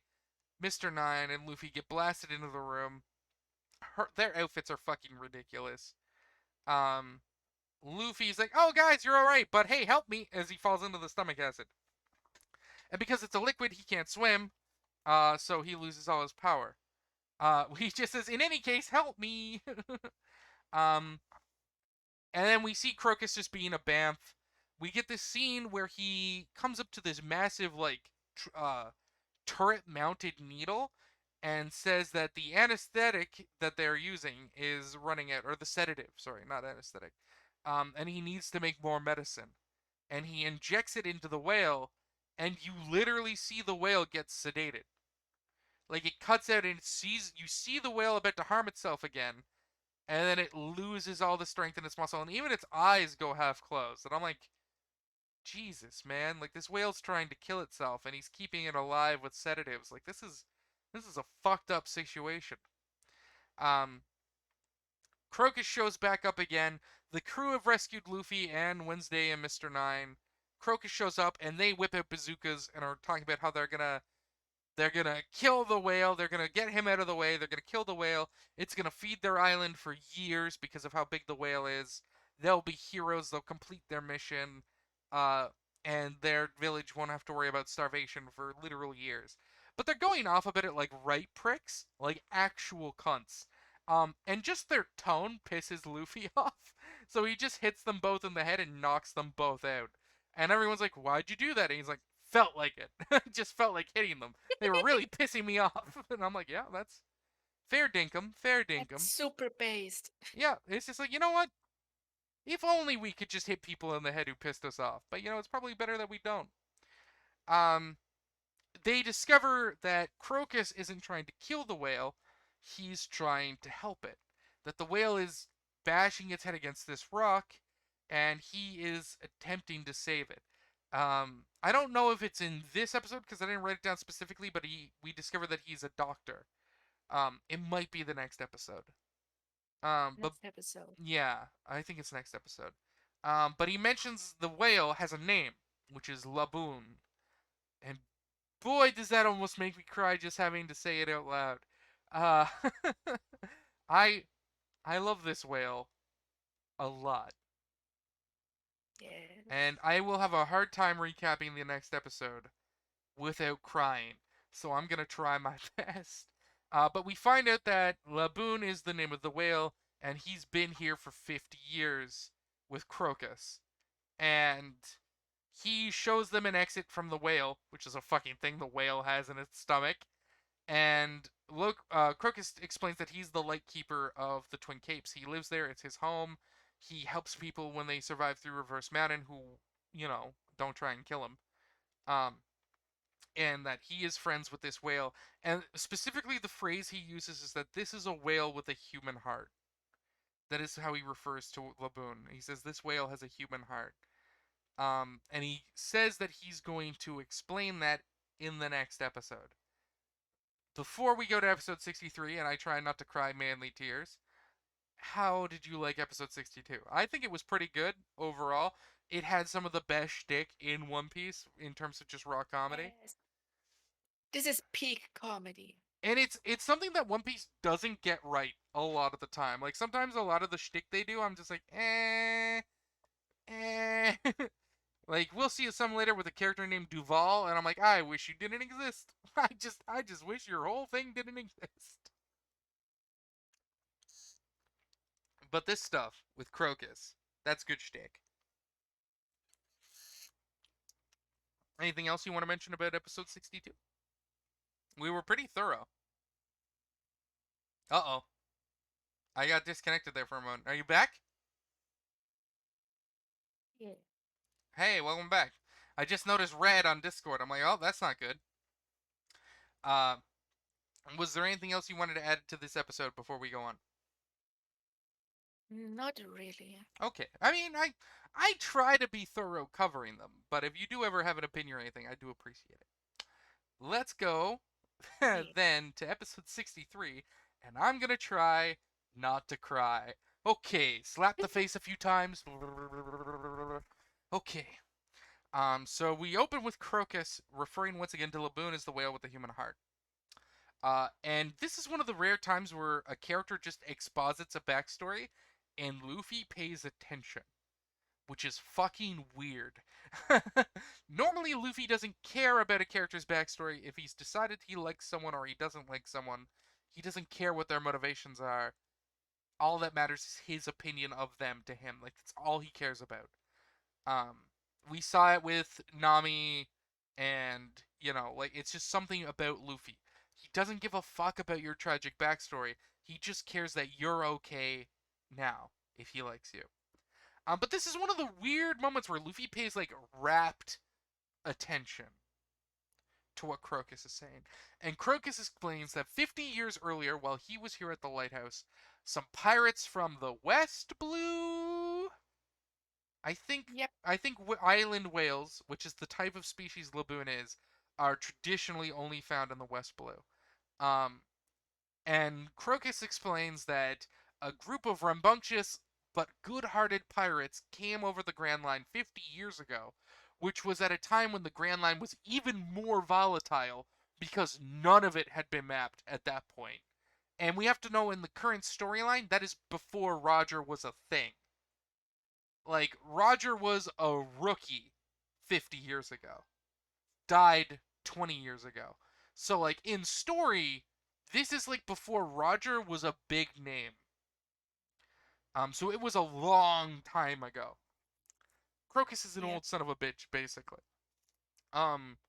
Speaker 1: Mr. Nine, and Luffy get blasted into the room. Their outfits are fucking ridiculous. Um, Luffy's like, "Oh, guys, you're all right, but hey, help me!" as he falls into the stomach acid. And because it's a liquid, he can't swim. So he loses all his power. He just says, "In any case, help me." um, and then we see Crocus just being a bamf. We get this scene where he comes up to this massive, like, turret mounted needle and says that the anesthetic that they're using is running out, or the sedative, sorry, not anesthetic. And he needs to make more medicine. And he injects it into the whale, and you literally see the whale get sedated. Like, it cuts out and you see the whale about to harm itself again, and then it loses all the strength in its muscle, and even its eyes go half closed. And I'm like, Jesus, man, like, this whale's trying to kill itself, and he's keeping it alive with sedatives. Like, this is a fucked up situation. Um, Crocus shows back up again. The crew have rescued Luffy and Wednesday and Mr. Nine. Crocus shows up, and they whip out bazookas and are talking about how they're gonna kill the whale. They're gonna get him out of the way. They're gonna kill the whale. It's gonna feed their island for years because of how big the whale is. They'll be heroes. They'll complete their mission, uh, and their village won't have to worry about starvation for literal years. But they're going off a bit at like right pricks, like actual cunts. And just their tone pisses Luffy off. So he just hits them both in the head and knocks them both out. And everyone's like, "Why'd you do that?" And he's like, "Felt like it. Just felt like hitting them. They were really pissing me off." And I'm like, "Yeah, that's fair dinkum, fair
Speaker 2: That's
Speaker 1: dinkum."
Speaker 2: super based.
Speaker 1: Yeah, it's just like, you know what? If only we could just hit people in the head who pissed us off. But it's probably better that we don't. Um, they discover that Crocus isn't trying to kill the whale, he's trying to help it. That the whale is bashing its head against this rock, and he is attempting to save it. I don't know if it's in this episode because I didn't write it down specifically, but we discover that he's a doctor. It might be the next episode. But
Speaker 2: Next episode.
Speaker 1: yeah, I think it's next episode. But he mentions the whale has a name, which is Laboon, and boy, does that almost make me cry just having to say it out loud. Uh, I I love this whale a lot,
Speaker 2: Yes.
Speaker 1: and I will have a hard time recapping the next episode without crying. So I'm gonna try my best. But we find out that Laboon is the name of the whale, and he's been here for 50 years with Crocus. And he shows them an exit from the whale, which is a fucking thing the whale has in its stomach. And look, Crocus explains that he's the lightkeeper of the Twin Capes. He lives there; it's his home. He helps people when they survive through Reverse Mountain, who don't try and kill him. Um, and that he is friends with this whale. And specifically, the phrase he uses is that this is a whale with a human heart. That is how he refers to Laboon. He says this whale has a human heart. And he says that he's going to explain that in the next episode. Before we go to episode 63, and I try not to cry manly tears, how did you like episode 62? I think it was pretty good overall. It had some of the best shtick in One Piece in terms of just raw comedy.
Speaker 2: Yes. This is peak comedy.
Speaker 1: And it's something that One Piece doesn't get right a lot of the time. Like sometimes a lot of the shtick they do, I'm just like, eh. Like we'll see some later with a character named Duval, and I'm like, I wish you didn't exist. I just wish your whole thing didn't exist. But this stuff with Crocus, that's good shtick. Anything else you want to mention about episode 62? We were pretty thorough. Uh oh, I got disconnected there for a moment. Are you back?
Speaker 2: Yeah.
Speaker 1: Hey, welcome back. I just noticed red on Discord. I'm like, oh, that's not good. Uh, was there anything else you wanted to add to this episode before we go on?
Speaker 2: Not really.
Speaker 1: Okay. I mean, I try to be thorough covering them, but if you do ever have an opinion or anything, I do appreciate it. Let's go
Speaker 2: Yeah.
Speaker 1: then to episode 63, and I'm gonna try not to cry. Okay, slap the face a few times. Okay. So we open with Crocus referring once again to Laboon as the whale with the human heart. And this is one of the rare times where a character just exposits a backstory and Luffy pays attention, which is fucking weird. Normally, Luffy doesn't care about a character's backstory. If he's decided he likes someone or he doesn't like someone, he doesn't care what their motivations are. All that matters is his opinion of them to him. Like, that's all he cares about. Um, we saw it with Nami, and like it's just something about Luffy. He doesn't give a fuck about your tragic backstory. He just cares that you're okay now if he likes you. But this is one of the weird moments where Luffy pays like rapt attention to what Crocus is saying. And Crocus explains that 50 years earlier, while he was here at the lighthouse, some pirates from the West Blue, I think
Speaker 2: Yep.
Speaker 1: I think island whales, which is the type of species Laboon is, are traditionally only found in the West Blue. Um, and Crocus explains that a group of rambunctious but good-hearted pirates came over the Grand Line 50 years ago, which was at a time when the Grand Line was even more volatile because none of it had been mapped at that point. And we have to know in the current storyline that is before Roger was a thing. Like Roger was a rookie 50 years ago. Died 20 years ago. So like in story, this is like before Roger was a big name. So it was a long time ago. Crocus is an
Speaker 2: Yeah.
Speaker 1: old son of a bitch, basically. Um,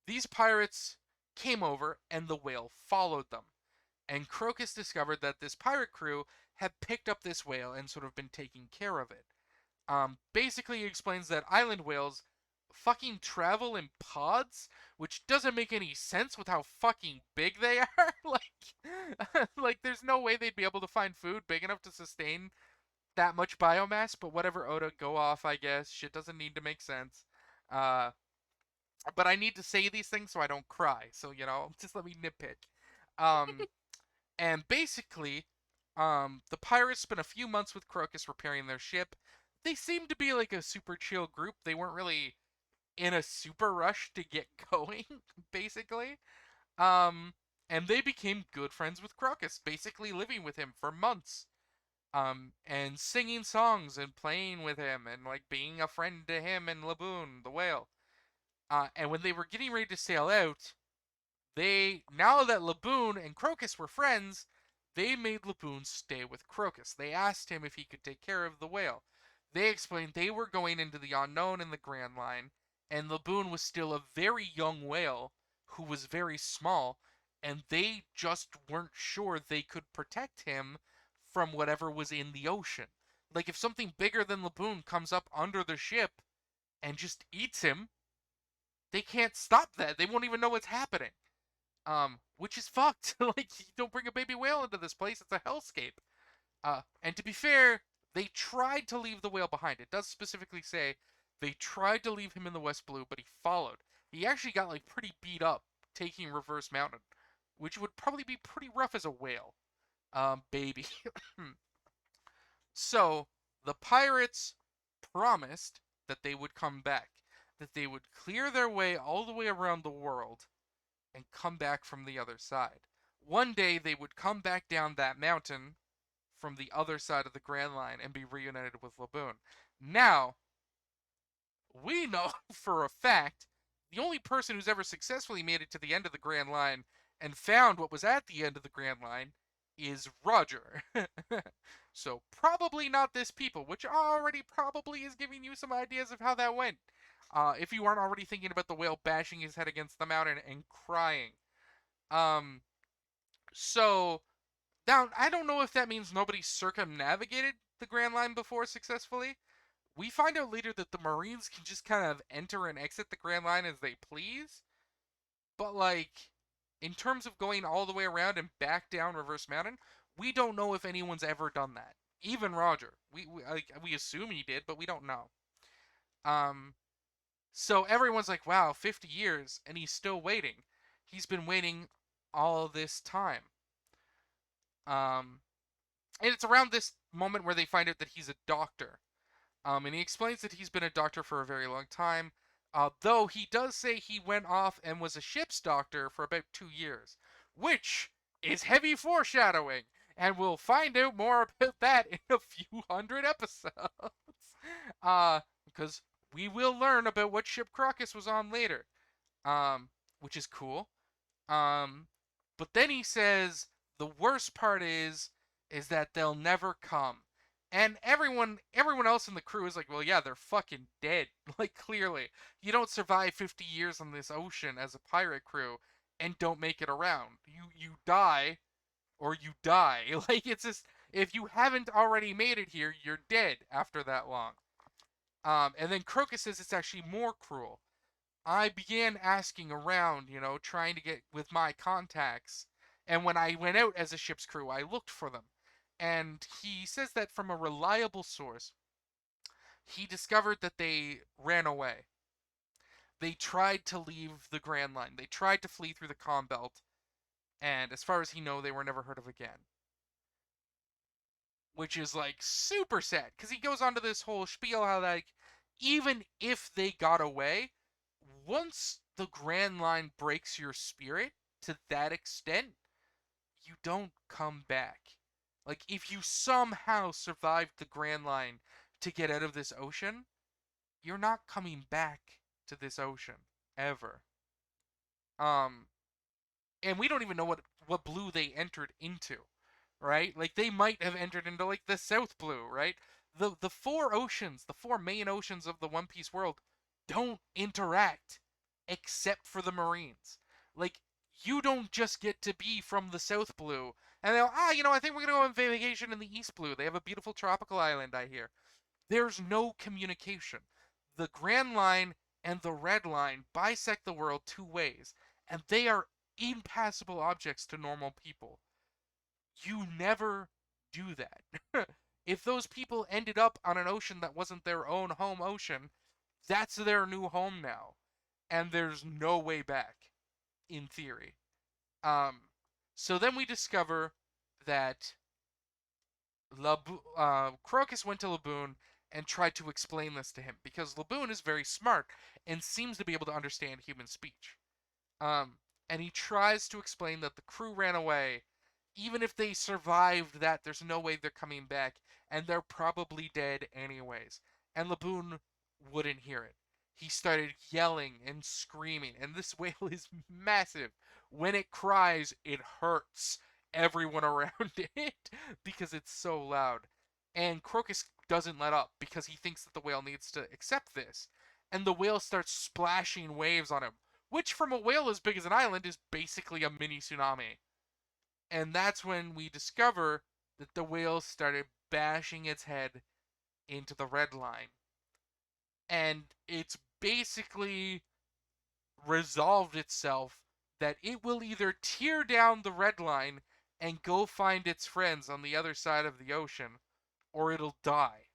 Speaker 1: these pirates came over, and the whale followed them. And Crocus discovered that this pirate crew had picked up this whale and sort of been taking care of it. Basically, he explains that island whales fucking travel in pods, which doesn't make any sense with how fucking big they are. Like there's no way they'd be able to find food big enough to sustain that much biomass. But whatever, Oda, go off. I guess shit doesn't need to make sense. Uh, but I need to say these things so I don't cry. So just let me nitpick. Um, and basically, the pirates spent a few months with Crocus repairing their ship. They seemed to be like a super chill group. They weren't really in a super rush to get going, basically. Um, and they became good friends with Crocus, basically living with him for months. And singing songs and playing with him and like being a friend to him and Laboon, the whale. And when they were getting ready to sail out, now that Laboon and Crocus were friends, they made Laboon stay with Crocus. They asked him if he could take care of the whale. They explained they were going into the unknown in the Grand Line, and Laboon was still a very young whale who was very small, and they just weren't sure they could protect him from whatever was in the ocean. Like if something bigger than Laboon comes up under the ship and just eats him, they can't stop that. They won't even know what's happening. Which is fucked. Like, you don't bring a baby whale into this place; it's a hellscape. And to be fair, they tried to leave the whale behind. It does specifically say they tried to leave him in the West Blue, but he followed. He actually got like pretty beat up taking Reverse Mountain, which would probably be pretty rough as a whale. Baby. So the pirates promised that they would come back, that they would clear their way all the way around the world and come back from the other side. One day they would come back down that mountain from the other side of the Grand Line and be reunited with Laboon. Now, we know for a fact the only person who's ever successfully made it to the end of the Grand Line and found what was at the end of the Grand Line is Roger. So probably not this people, which already probably is giving you some ideas of how that went. If you aren't already thinking about the whale bashing his head against the mountain and crying. Um, so now I don't know if that means nobody circumnavigated the Grand Line before successfully. We find out later that the Marines can just kind of enter and exit the Grand Line as they please, but like in terms of going all the way around and back down Reverse Mountain, we don't know if anyone's ever done that. Even Roger, we assume he did, but we don't know. Um, so everyone's like, "Wow, 50 years, and he's still waiting. He's been waiting all this time." Um, and it's around this moment where they find out that he's a doctor. And he explains that he's been a doctor for a very long time. Though he does say he went off and was a ship's doctor for about 2 years, which is heavy foreshadowing, and we'll find out more about that in a few hundred episodes. Because we will learn about what ship Crocus was on later, which is cool. Um, but then he says the worst part is that they'll never come. And everyone else in the crew is like, "Well, yeah, they're fucking dead." Like clearly, you don't survive 50 years on this ocean as a pirate crew and don't make it around. You die or you die. Like it's just if you haven't already made it here, you're dead after that long. And then Crocus says it's actually more cruel. I began asking around, trying to get with my contacts. And when I went out as a ship's crew, I looked for them. And he says that from a reliable source, he discovered that they ran away. They tried to leave the Grand Line. They tried to flee through the Calm Belt. And as far as he knows, they were never heard of again. Which is like super sad. Because he goes on to this whole spiel how, like, even if they got away, once the Grand Line breaks your spirit to that extent, you don't come back. Like, if you somehow survived the Grand Line to get out of this ocean, you're not coming back to this ocean ever. Um, and we don't even know what blue they entered into. right? Like they might have entered into like the South Blue, right? The four oceans, the four main oceans of the One Piece world don't interact except for the Marines. Like you don't just get to be from the South Blue and they'll I think we're gonna go on vacation in the East Blue. They have a beautiful tropical island, I hear. There's no communication. The Grand Line and the Red Line bisect the world two ways, and they are impassable objects to normal people. You never do that. If those people ended up on an ocean that wasn't their own home ocean, that's their new home now. And there's no way back, in theory. Um, so then we discover that Crocus went to Laboon and tried to explain this to him because Laboon is very smart and seems to be able to understand human speech. Um, and he tries to explain that the crew ran away. Even if they survived that, there's no way they're coming back, and they're probably dead anyways. And Laboon wouldn't hear it. He started yelling and screaming, and this whale is massive. When it cries, it hurts everyone around it because it's so loud. And Crocus doesn't let up because he thinks that the whale needs to accept this. And the whale starts splashing waves on him, which from a whale as big as an island is basically a mini tsunami. And that's when we discover that the whale started bashing its head into the red line. And it's basically resolved itself that it will either tear down the red line and go find its friends on the other side of the ocean, or it'll die.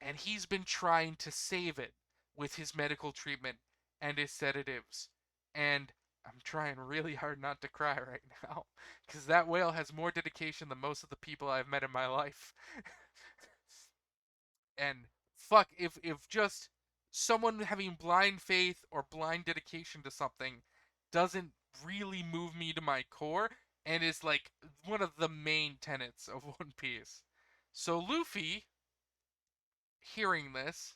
Speaker 1: And he's been trying to save it with his medical treatment and his sedatives. And I'm trying really hard not to cry right now because that whale has more dedication than most of the people I've met in my life. And fuck, if just someone having blind faith or blind dedication to something doesn't really move me to my core and is like one of the main tenets of One Piece. So Luffy, hearing this,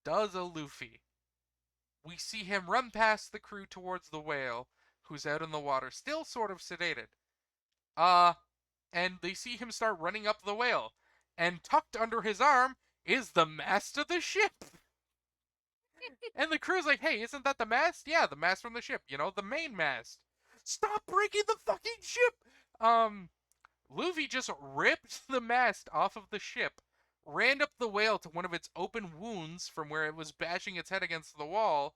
Speaker 1: does a Luffy. We see him run past the crew towards the whale, who's out in the water, still sort of sedated. Uh, and they see him start running up the whale. And tucked under his arm is the mast of the ship. And the crew's like, hey, isn't that the mast? Yeah, the mast from the ship, the main mast. Stop breaking the fucking ship! Um, Luffy just ripped the mast off of the ship, ran up the whale to one of its open wounds from where it was bashing its head against the wall,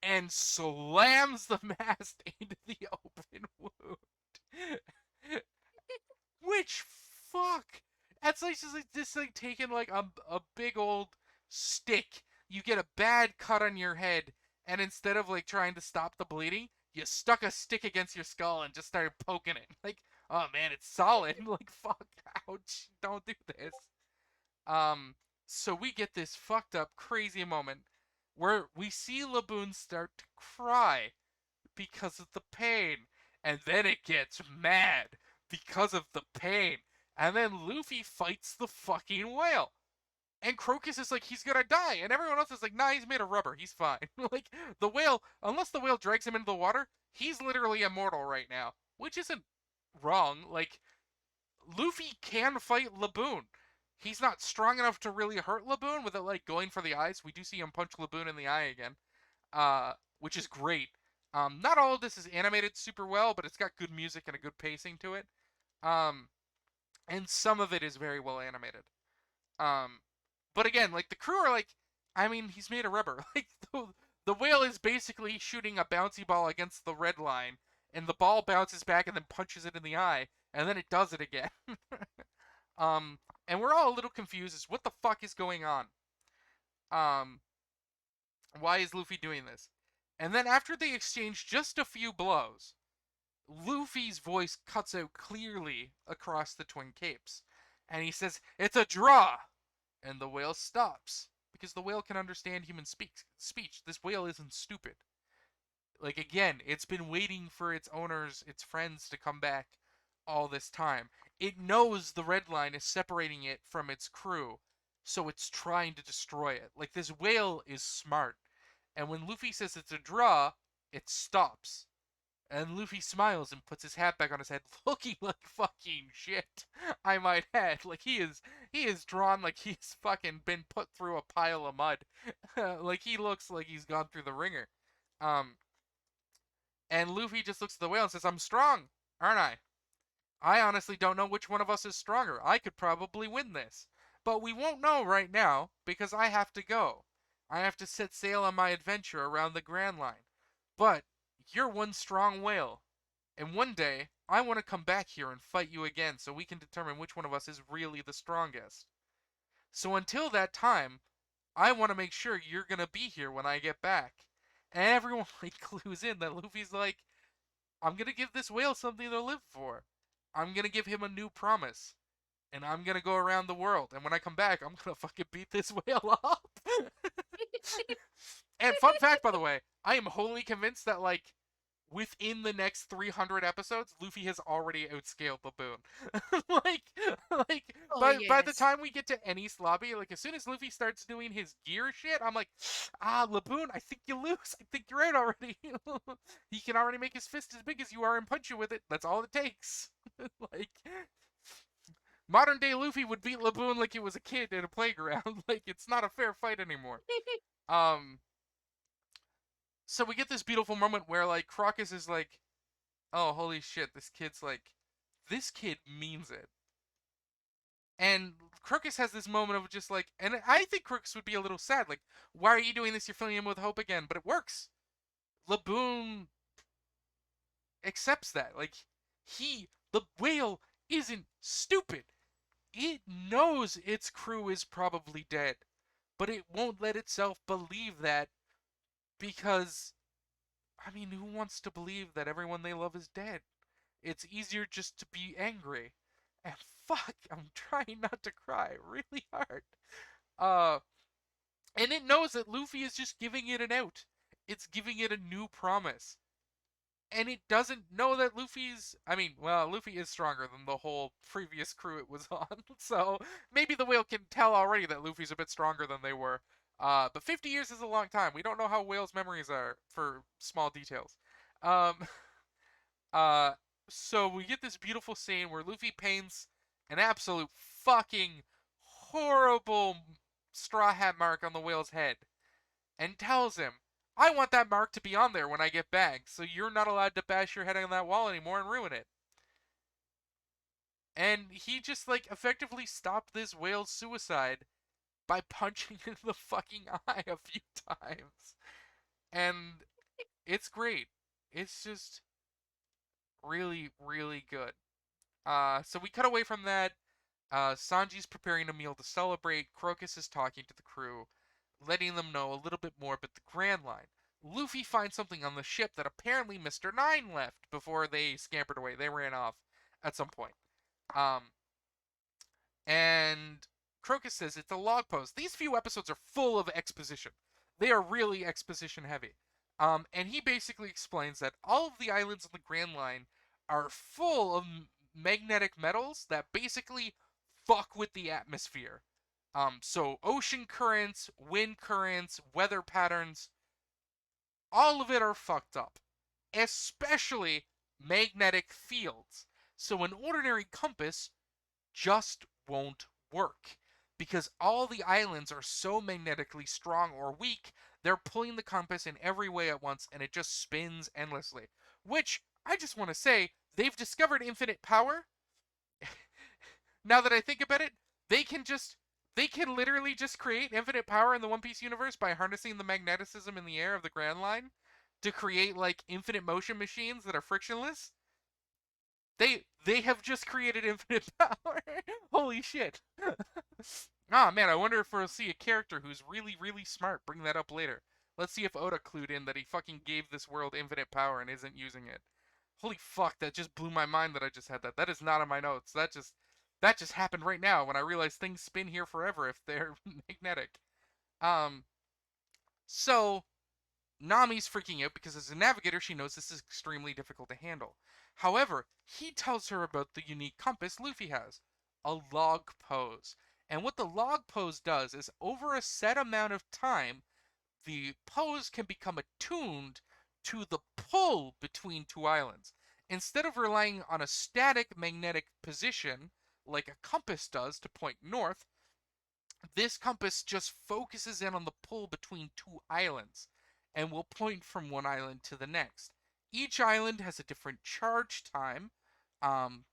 Speaker 1: and slams the mast into the open wound. Which fuck? That's like just like taking like a big old stick. You get a bad cut on your head, and instead of like trying to stop the bleeding, you stuck a stick against your skull and just started poking it. Like, oh man, it's solid. Like, fuck, ouch, don't do this. Um, so we get this fucked up, crazy moment where we see Laboon start to cry because of the pain. And then it gets mad because of the pain. And then Luffy fights the fucking whale. And Crocus is like, he's gonna die. And everyone else is like, nah, he's made of rubber. He's fine. Like, the whale, unless the whale drags him into the water, he's literally immortal right now. Which isn't wrong. Like, Luffy can fight Laboon. He's not strong enough to really hurt Laboon without, like, going for the eyes. We do see him punch Laboon in the eye again, which is great. Not all of this is animated super well, but it's got good music and a good pacing to it. Um, and some of it is very well animated. Um, but again, like the crew are like, I mean, he's made of rubber. Like the whale is basically shooting a bouncy ball against the red line, and the ball bounces back and then punches it in the eye, and then it does it again. um, and we're all a little confused as what the fuck is going on. Um, why is Luffy doing this? And then after they exchange just a few blows, Luffy's voice cuts out clearly across the Twin Capes. And he says, "It's a draw!" And the whale stops. Because the whale can understand human speech. This whale isn't stupid. Like, again, it's been waiting for its owners, its friends to come back all this time. It knows the red line is separating it from its crew, so it's trying to destroy it. Like, this whale is smart. And when Luffy says it's a draw, it stops And Luffy smiles and puts his hat back on his head, looking like fucking shit. I might add, like he is drawn like he's fucking been put through a pile of mud. Like he looks like he's gone through the ringer. Um, and Luffy just looks at the whale and says, "I'm strong, aren't I? I honestly don't know which one of us is stronger. I could probably win this, but we won't know right now because I have to go. I have to set sail on my adventure around the Grand Line. But you're one strong whale, and one day, I want to come back here and fight you again so we can determine which one of us is really the strongest. So until that time, I want to make sure you're going to be here when I get back." And everyone like clues in that Luffy's like, "I'm going to give this whale something to live for. I'm going to give him a new promise. And I'm going to go around the world. And when I come back, I'm going to fucking beat this whale up." And fun fact, by the way, I am wholly convinced that, like, within the next 300 episodes, Luffy has already outscaled Laboon. like, like
Speaker 2: Oh
Speaker 1: by the
Speaker 2: yes.
Speaker 1: time we get to any lobby, like as soon as Luffy starts doing his gear shit, I'm like, Laboon, I think you lose. I think you're out already. He can already make his fist as big as you are and punch you with it. That's all it takes. Like, modern day Luffy would beat Laboon like he was a kid in a playground. Like it's not a fair fight anymore. Um, so we get this beautiful moment where like Crocus is like, "Oh, holy shit, this kid means it." And Crocus has this moment of just like, and I think Crocus would be a little sad, like, "Why are you doing this? You're filling him with hope again." But it works. Laboon accepts that. Like, the whale isn't stupid. It knows its crew is probably dead, but it won't let itself believe that because, I mean, who wants to believe that everyone they love is dead? It's easier just to be angry. And fuck, I'm trying not to cry really hard. Uh, and it knows that Luffy is just giving it an out. It's giving it a new promise. And it doesn't know that Luffy is stronger than the whole previous crew it was on. So maybe the whale can tell already that Luffy's a bit stronger than they were. But 50 years is a long time. We don't know how whales' memories are for small details. Um, Uh, so we get this beautiful scene where Luffy paints an absolute fucking horrible straw hat mark on the whale's head and tells him, "I want that mark to be on there when I get back, so you're not allowed to bash your head on that wall anymore and ruin it." And he just like effectively stopped this whale's suicide by punching in the fucking eye a few times. And it's great. It's just really, really good. So we cut away from that. Sanji's preparing a meal to celebrate. Crocus is talking to the crew, letting them know a little bit more about the Grand Line. Luffy finds something on the ship that apparently Mr. Nine left before they scampered away. They ran off at some point. Um, and Crocus says it's a log post. These few episodes are full of exposition. They are really exposition heavy. And he basically explains that all of the islands on the Grand Line are full of magnetic metals that basically fuck with the atmosphere. So ocean currents, wind currents, weather patterns, all of it are fucked up, especially magnetic fields. So an ordinary compass just won't work because all the islands are so magnetically strong or weak, they're pulling the compass in every way at once and it just spins endlessly. Which, I just want to say, they've discovered infinite power. Now that I think about it, they can just they can literally just create infinite power in the One Piece universe by harnessing the magneticism in the air of the Grand Line to create like infinite motion machines that are frictionless. They have just created infinite power. Holy shit. Ah man, I wonder if we'll see a character who's really, really smart bring that up later. Let's see if Oda clued in that he fucking gave this world infinite power and isn't using it. Holy fuck, that just blew my mind that I just had that. That is not in my notes. That just happened right now when I realized things spin here forever if they're magnetic. Um so Nami's freaking out because as a navigator, she knows this is extremely difficult to handle. However, he tells her about the unique compass Luffy has, a log pose. And what the log pose does is over a set amount of time, the pose can become attuned to the pull between two islands. Instead of relying on a static magnetic position like a compass does to point north, this compass just focuses in on the pull between two islands and will point from one island to the next. Each island has a different charge time, um,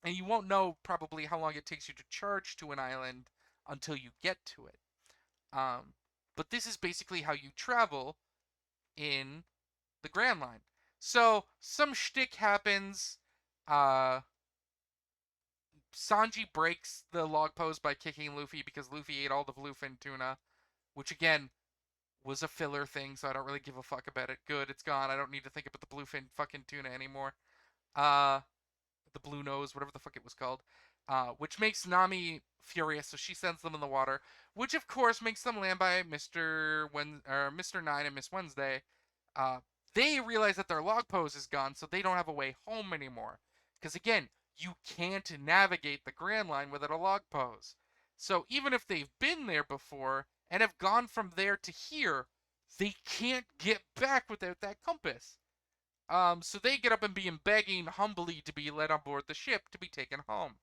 Speaker 1: and you won't know probably how long it takes you to charge to an island until you get to it. Um, but this is basically how you travel in the Grand Line. So some shtick happens. Uh, Sanji breaks the log pose by kicking Luffy because Luffy ate all the bluefin tuna, which again was a filler thing, so I don't really give a fuck about it. Good, it's gone. I don't need to think about the bluefin fucking tuna anymore. Uh, the blue nose, whatever the fuck it was called, which makes Nami furious, so she sends them in the water, which of course makes them land by Mr. Nine and Miss Wednesday. Uh, they realize that their log pose is gone, so they don't have a way home anymore. Because again, you can't navigate the Grand Line without a log pose. So even if they've been there before and have gone from there to here, they can't get back without that compass. So they get up and begin begging humbly to be let on board the ship to be taken home.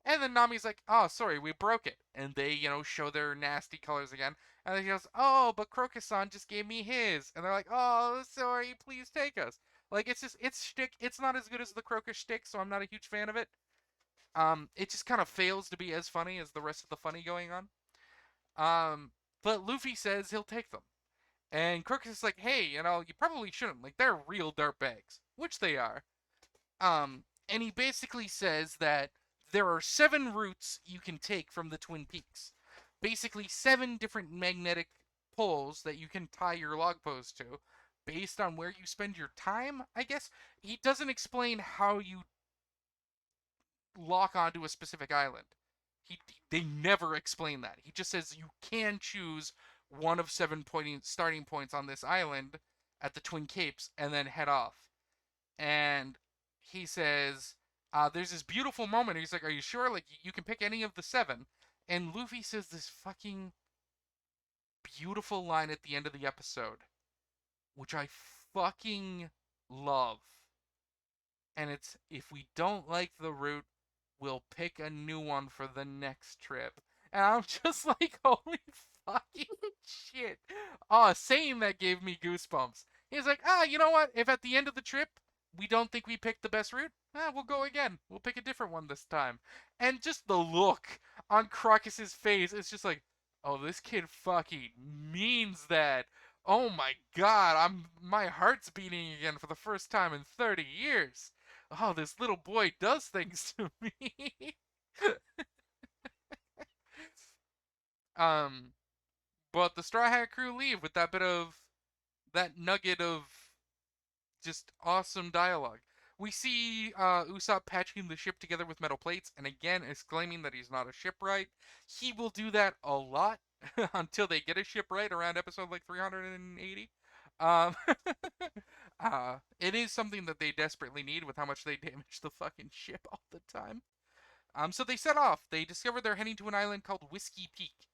Speaker 1: And then Nami's like, "Oh, sorry, we broke it." And they, show their nasty colors again. And then he goes, "Oh, but Crocus-san just gave me his." And they're like, "Oh, sorry, please take us." Like it's shtick. It's not as good as the Crocus shtick, so I'm not a huge fan of it. It just kind of fails to be as funny as the rest of the funny going on. But Luffy says he'll take them. And Crocus is like, "Hey, you probably shouldn't. Like, they're real dirtbags," which they are. And he basically says that there are 7 routes you can take from the Twin Peaks. Basically, 7 different magnetic poles that you can tie your log pose to, based on where you spend your time. I guess he doesn't explain how you lock onto a specific island. He They never explain that. He just says you can choose one of 7 starting points on this island at the Twin Capes and then head off. And he says, "There's this beautiful moment." He's like, "Are you sure? Like you can pick any of the 7?" And Luffy says this fucking beautiful line at the end of the episode, which I fucking love. And it's, "If we don't like the route, we'll pick a new one for the next trip." And I'm just like, holy fucking shit. Oh, saying that gave me goosebumps. He's like, "You know what? If at the end of the trip we don't think we picked the best route, we'll go again. We'll pick a different one this time." And just the look on Crocus's face is just like, oh, this kid fucking means that. Oh my god, my heart's beating again for the first time in 30 years. Oh, this little boy does things to me. um, but the Straw Hat crew leave with that nugget of just awesome dialogue. We see Usopp patching the ship together with metal plates, and again exclaiming that he's not a shipwright. He will do that a lot until they get a shipwright around episode like 380. Um, it is something that they desperately need with how much they damage the fucking ship all the time. So they set off. They discover they're heading to an island called Whiskey Peak,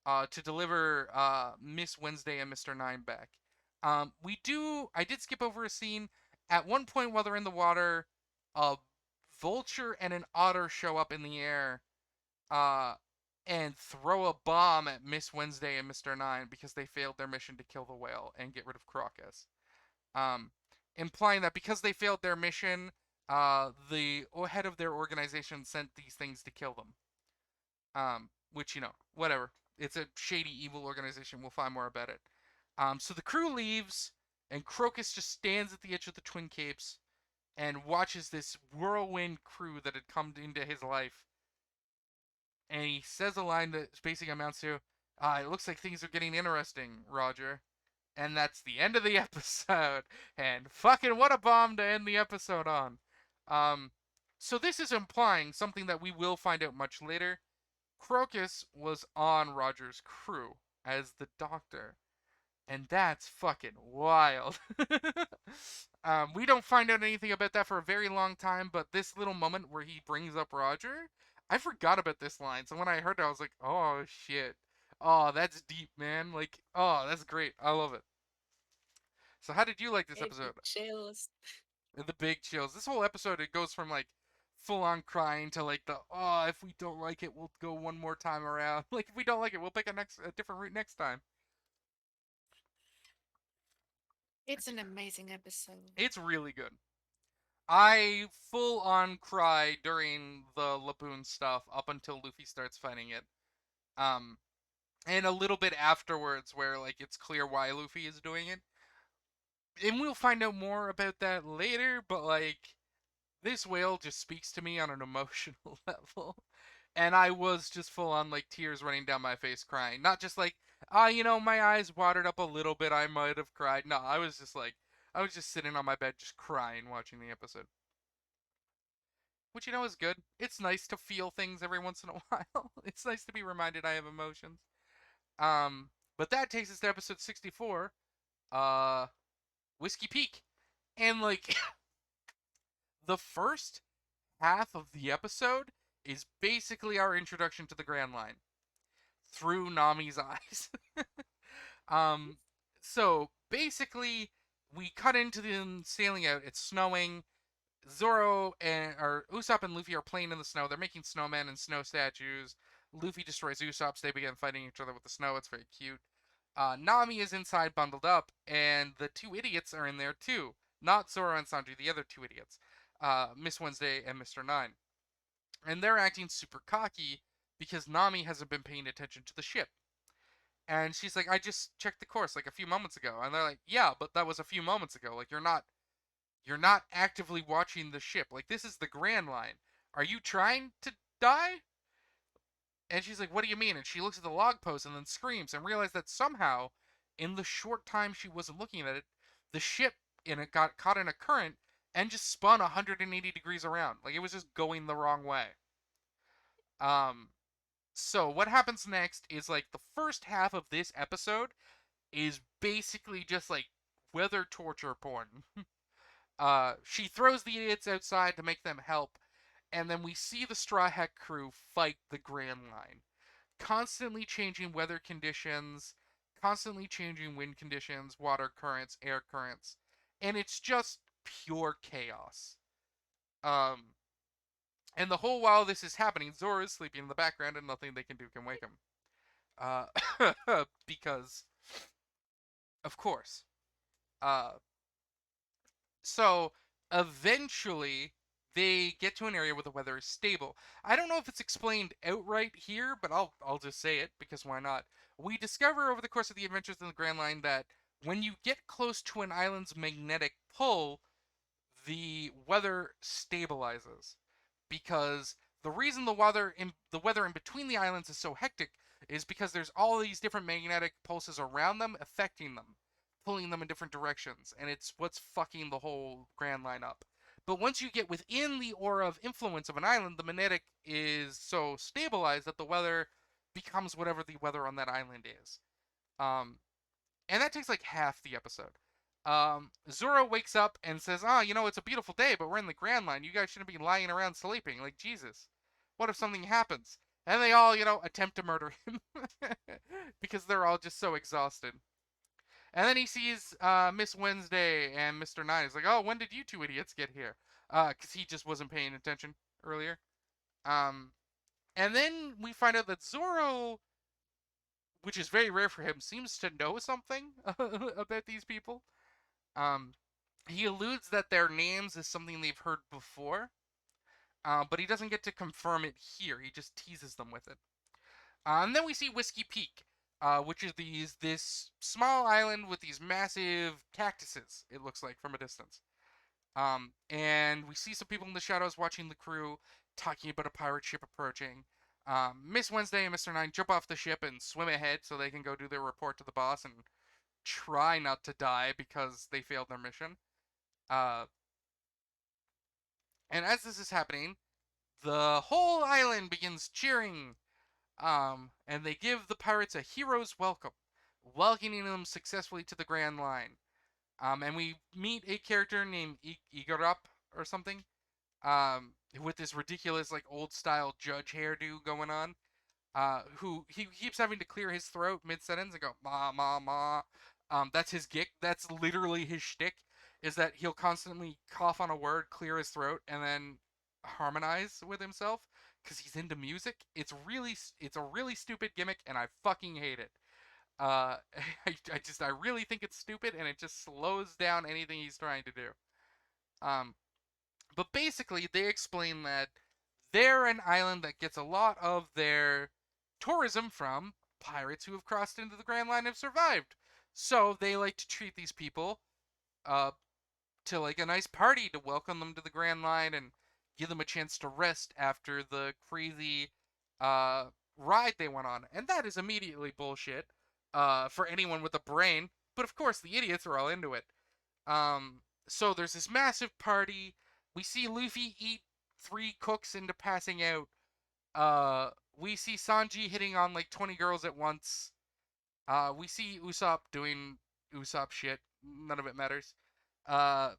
Speaker 1: to deliver Miss Wednesday and Mr. Nine back. I did skip over a scene. At one point while they're in the water, a vulture and an otter show up in the air, uh, and throw a bomb at Miss Wednesday and Mr. Nine because they failed their mission to kill the whale and get rid of Crocus. Um, Implying that because they failed their mission, the head of their organization sent these things to kill them. Which, whatever. It's a shady, evil organization. We'll find more about it. So the crew leaves, and Crocus just stands at the edge of the Twin Capes and watches this whirlwind crew that had come into his life. And he says a line that basically amounts to, "It looks like things are getting interesting, Roger." And that's the end of the episode. And fucking what a bomb to end the episode on. Um, so this is implying something that we will find out much later. Crocus was on Roger's crew as the doctor. And that's fucking wild. We don't find out anything about that for a very long time, but this little moment where he brings up Roger, I forgot about this line. So when I heard it, I was like, oh shit. Oh, that's deep, man. Like, oh, that's great. I love it. So how did you like this
Speaker 2: Gave me
Speaker 1: episode?
Speaker 2: chills.
Speaker 1: The big chills. This whole episode, it goes from like full on crying to like the oh, if we don't like it, we'll go one more time around. Like if we don't like it, we'll pick a different route next time.
Speaker 2: It's an amazing episode.
Speaker 1: It's really good. I full on cry during the Laboon stuff up until Luffy starts fighting it. Um, and a little bit afterwards, where like it's clear why Luffy is doing it, and we'll find out more about that later. But like this whale just speaks to me on an emotional level. And I was just full on like tears running down my face crying. Not just like, my eyes watered up a little bit, I might have cried. No, I was just sitting on my bed just crying watching the episode. Which is good. It's nice to feel things every once in a while. It's nice to be reminded I have emotions. Um, but that takes us to episode 64, uh, Whiskey Peak. And like the first half of the episode is basically our introduction to the Grand Line through Nami's eyes. um, so basically, we cut into them sailing out. It's snowing. Zoro and or Usopp and Luffy are playing in the snow. They're making snowmen and snow statues. Luffy destroys Usopp. So they begin fighting each other with the snow. It's very cute. Nami is inside bundled up, and the two idiots are in there too. Not Zoro and Sanji, the other two idiots, Miss Wednesday and Mr. Nine. And they're acting super cocky because Nami hasn't been paying attention to the ship. And she's like, I just checked the course like a few moments ago. And they're like, yeah, but that was a few moments ago. Like you're not actively watching the ship. Like this is the Grand Line. Are you trying to die? And she's like, what do you mean? And she looks at the log post and then screams and realizes that somehow, in the short time she wasn't looking at it, the ship in it got caught in a current and just spun 180 degrees around. Like it was just going the wrong way. Um, so what happens next is like the first half of this episode is basically just like weather torture porn. She throws the idiots outside to make them help, and then we see the Straw Hat crew fight the Grand Line, constantly changing weather conditions, constantly changing wind conditions, water currents, air currents, and it's just pure chaos. Um, and the whole while this is happening, Zoro is sleeping in the background, and nothing they can do can wake him. Because of course. Uh, so eventually they get to an area where the weather is stable. I don't know if it's explained outright here, but I'll just say it because why not? We discover over the course of the adventures in the Grand Line that when you get close to an island's magnetic pull, the weather stabilizes because the reason the weather in between the islands is so hectic is because there's all these different magnetic pulses around them affecting them, pulling them in different directions, and it's what's fucking the whole Grand Line up. But once you get within the aura of influence of an island, the magnetic is so stabilized that the weather becomes whatever the weather on that island is. Um, and that takes like half the episode. Zoro wakes up and says, "Ah, it's a beautiful day, but we're in the Grand Line. You guys shouldn't be lying around sleeping. Like Jesus, what if something happens?" And they all, attempt to murder him because they're all just so exhausted. And then he sees Miss Wednesday and Mr. Nine. He's like, "Oh, when did you two idiots get here?" Because he just wasn't paying attention earlier. Um, and then we find out that Zoro, which is very rare for him, seems to know something about these people. Um, he alludes that their names is something they've heard before, but he doesn't get to confirm it here. He just teases them with it. And then we see Whiskey Peak, which is this small island with these massive cactuses. It looks like from a distance. And we see some people in the shadows watching the crew talking about a pirate ship approaching. Miss Wednesday and Mr. Nine jump off the ship and swim ahead so they can go do their report to the boss and try not to die because they failed their mission. Uh, and as this is happening, the whole island begins cheering. And they give the pirates a hero's welcome, welcoming them successfully to the Grand Line. And we meet a character named Igorap or something, with this ridiculous like old style judge hairdo going on. Who he keeps having to clear his throat mid sentence and go ma ma ma. That's his gig. That's literally his shtick. Is that he'll constantly cough on a word, clear his throat, and then harmonize with himself because he's into music. It's a really stupid gimmick, and I fucking hate it. Uh, I really think it's stupid, and it just slows down anything he's trying to do. Um, but basically, they explain that they're an island that gets a lot of their tourism from pirates who have crossed into the Grand Line and have survived. So they like to treat these people uh, to like a nice party to welcome them to the Grand Line and give them a chance to rest after the crazy uh, ride they went on. And that is immediately bullshit for anyone with a brain. But of course, the idiots are all into it. So there's this massive party. We see Luffy eat three cooks into passing out. We see Sanji hitting on like 20 girls at once. We see Usopp doing Usopp shit. None of it matters. Uh,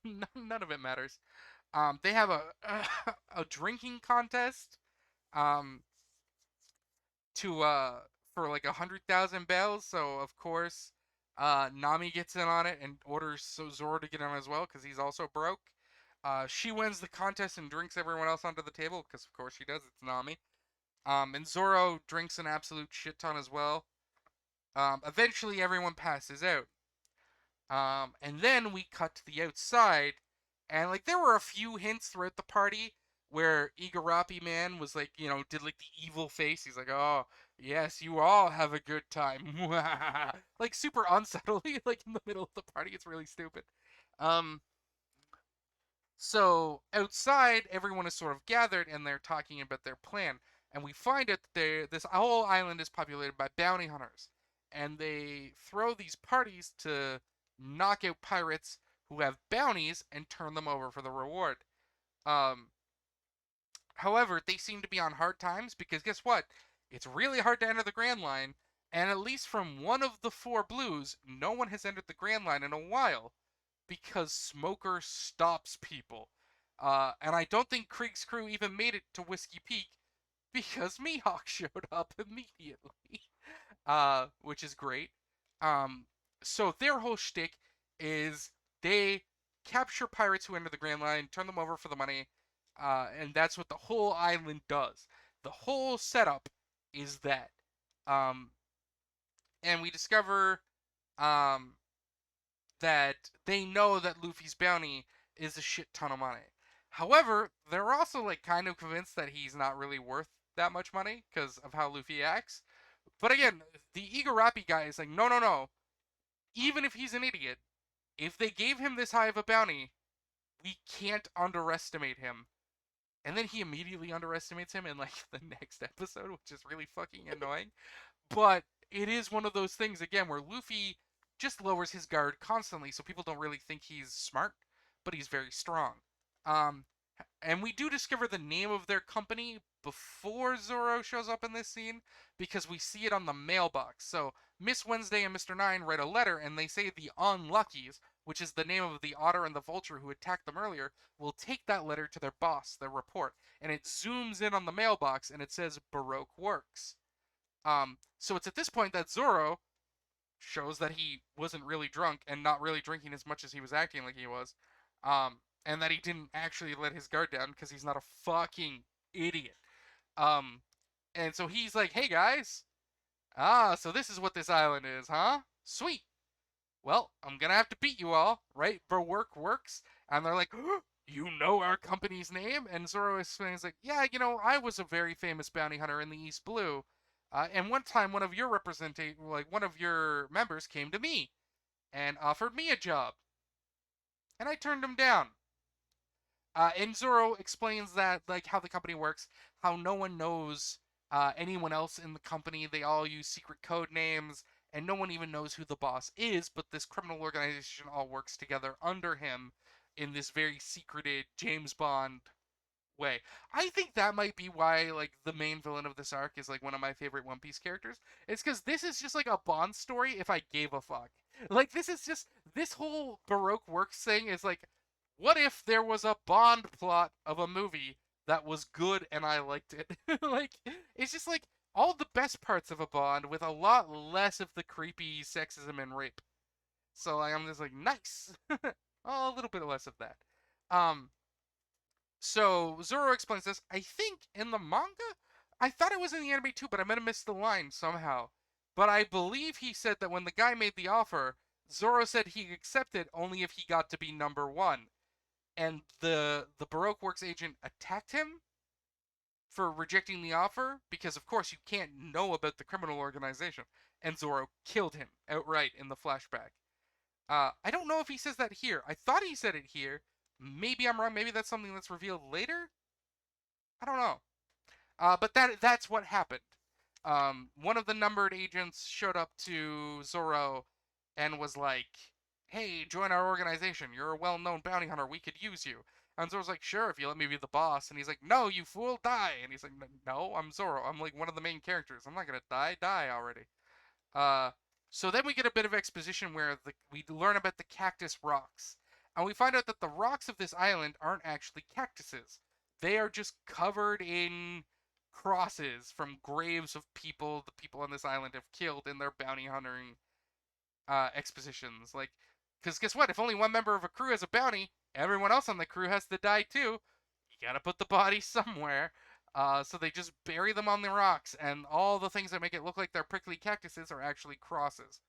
Speaker 1: none of it matters. They have a drinking contest. Um, to for like 100,000 bells. So of course, Nami gets in on it and orders Zoro to get on as well because he's also broke. She wins the contest and drinks everyone else onto the table because of course she does. It's Nami. And Zoro drinks an absolute shit ton as well. Eventually, everyone passes out. And then we cut to the outside, and like there were a few hints throughout the party where Igarapi man was like, did like the evil face. He's like, "Oh yes, you all have a good time," like super unsubtly, like in the middle of the party. It's really stupid. Um, so outside, everyone is sort of gathered and they're talking about their plan. And we find out that this whole island is populated by bounty hunters. And they throw these parties to knock out pirates who have bounties and turn them over for the reward. Um, However, they seem to be on hard times because guess what? It's really hard to enter the Grand Line. And at least from one of the four blues, no one has entered the Grand Line in a while because Smoker stops people. And I don't think Krieg's crew even made it to Whiskey Peak because Mihawk showed up immediately, which is great. Um, so their whole shtick is they capture pirates who enter the Grand Line, turn them over for the money, and that's what the whole island does. The whole setup is that. Um, and we discover um, that they know that Luffy's bounty is a shit ton of money. However, they're also like kind of convinced that he's not really worth that much money because of how Luffy acts. But again, the Igarapi guy is like, no, no, no. Even if he's an idiot, if they gave him this high of a bounty, we can't underestimate him. And then he immediately underestimates him in like the next episode, which is really fucking annoying. But it is one of those things again where Luffy just lowers his guard constantly, so people don't really think he's smart, but he's very strong. Um, and we do discover the name of their company before Zoro shows up in this scene because we see it on the mailbox. So Miss Wednesday and Mr. Nine write a letter and they say the Unluckies, which is the name of the otter and the vulture who attacked them earlier, will take that letter to their boss, their report, and it zooms in on the mailbox and it says Baroque Works. So it's at this point that Zoro shows that he wasn't really drunk and not really drinking as much as he was acting like he was, and that he didn't actually let his guard down because he's not a fucking idiot. Um, and so he's like, "Hey guys, so this is what this island is, huh? Sweet. Well, I'm gonna have to beat you all, right? Baroque Works." And they're like, "You know our company's name?" And Zoro explains like, "Yeah, I was a very famous bounty hunter in the East Blue. And one time, one of your members came to me and offered me a job, and I turned him down." And Zoro explains that like how the company works, how no one knows anyone else in the company. They all use secret code names, and no one even knows who the boss is. But this criminal organization all works together under him in this very secreted James Bond way. I think that might be why like the main villain of this arc is like one of my favorite One Piece characters. It's because this is just like a Bond story if I gave a fuck. Like this whole Baroque Works thing is like, what if there was a Bond plot of a movie that was good and I liked it? Like it's just like all the best parts of a Bond with a lot less of the creepy sexism and rape. So like, I'm just like, nice. Oh, a little bit less of that. Um, so Zoro explains this. I think in the manga, I thought it was in the anime too, but I might have missed the line somehow. But I believe he said that when the guy made the offer, Zoro said he accepted only if he got to be number one, and the Baroque Works agent attacked him for rejecting the offer because, of course, you can't know about the criminal organization, and Zoro killed him outright in the flashback. I don't know if he says that here. I thought he said it here. Maybe I'm wrong. Maybe that's something that's revealed later. I don't know. But that's what happened. One of the numbered agents showed up to Zoro and was like, "Hey, join our organization. You're a well-known bounty hunter. We could use you." And Zoro's like, "Sure, if you let me be the boss." And he's like, "No, you fool, die." And he's like, "No, I'm Zoro. I'm like one of the main characters. I'm not gonna die. Die already." Uh, so then we get a bit of exposition where we learn about the cactus rocks, and we find out that the rocks of this island aren't actually cactuses. They are just covered in crosses from graves of people the people on this island have killed in their bounty hunting expositions. Like, because guess what? If only one member of a crew has a bounty, everyone else on the crew has to die too. You gotta put the body somewhere. So they just bury them on the rocks, and all the things that make it look like they're prickly cactuses are actually crosses.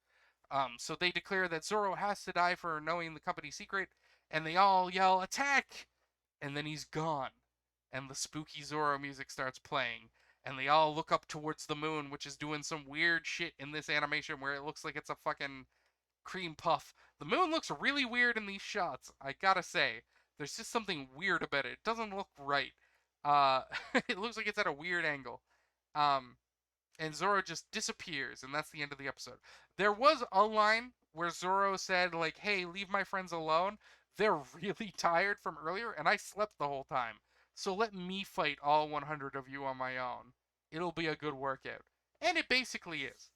Speaker 1: So they declare that Zoro has to die for knowing the company's secret, and they all yell, "Attack!" And then he's gone. And the spooky Zoro music starts playing, and they all look up towards the moon, which is doing some weird shit in this animation where it looks like it's a fucking cream puff. The moon looks really weird in these shots, I gotta say. There's just something weird about it. It doesn't look right. Uh, it looks like it's at a weird angle. Um, and Zoro just disappears, and that's the end of the episode. There was a line where Zoro said, like, "Hey, leave my friends alone. They're really tired from earlier, and I slept the whole time. So let me fight all 100 of you on my own. It'll be a good workout." And it basically is.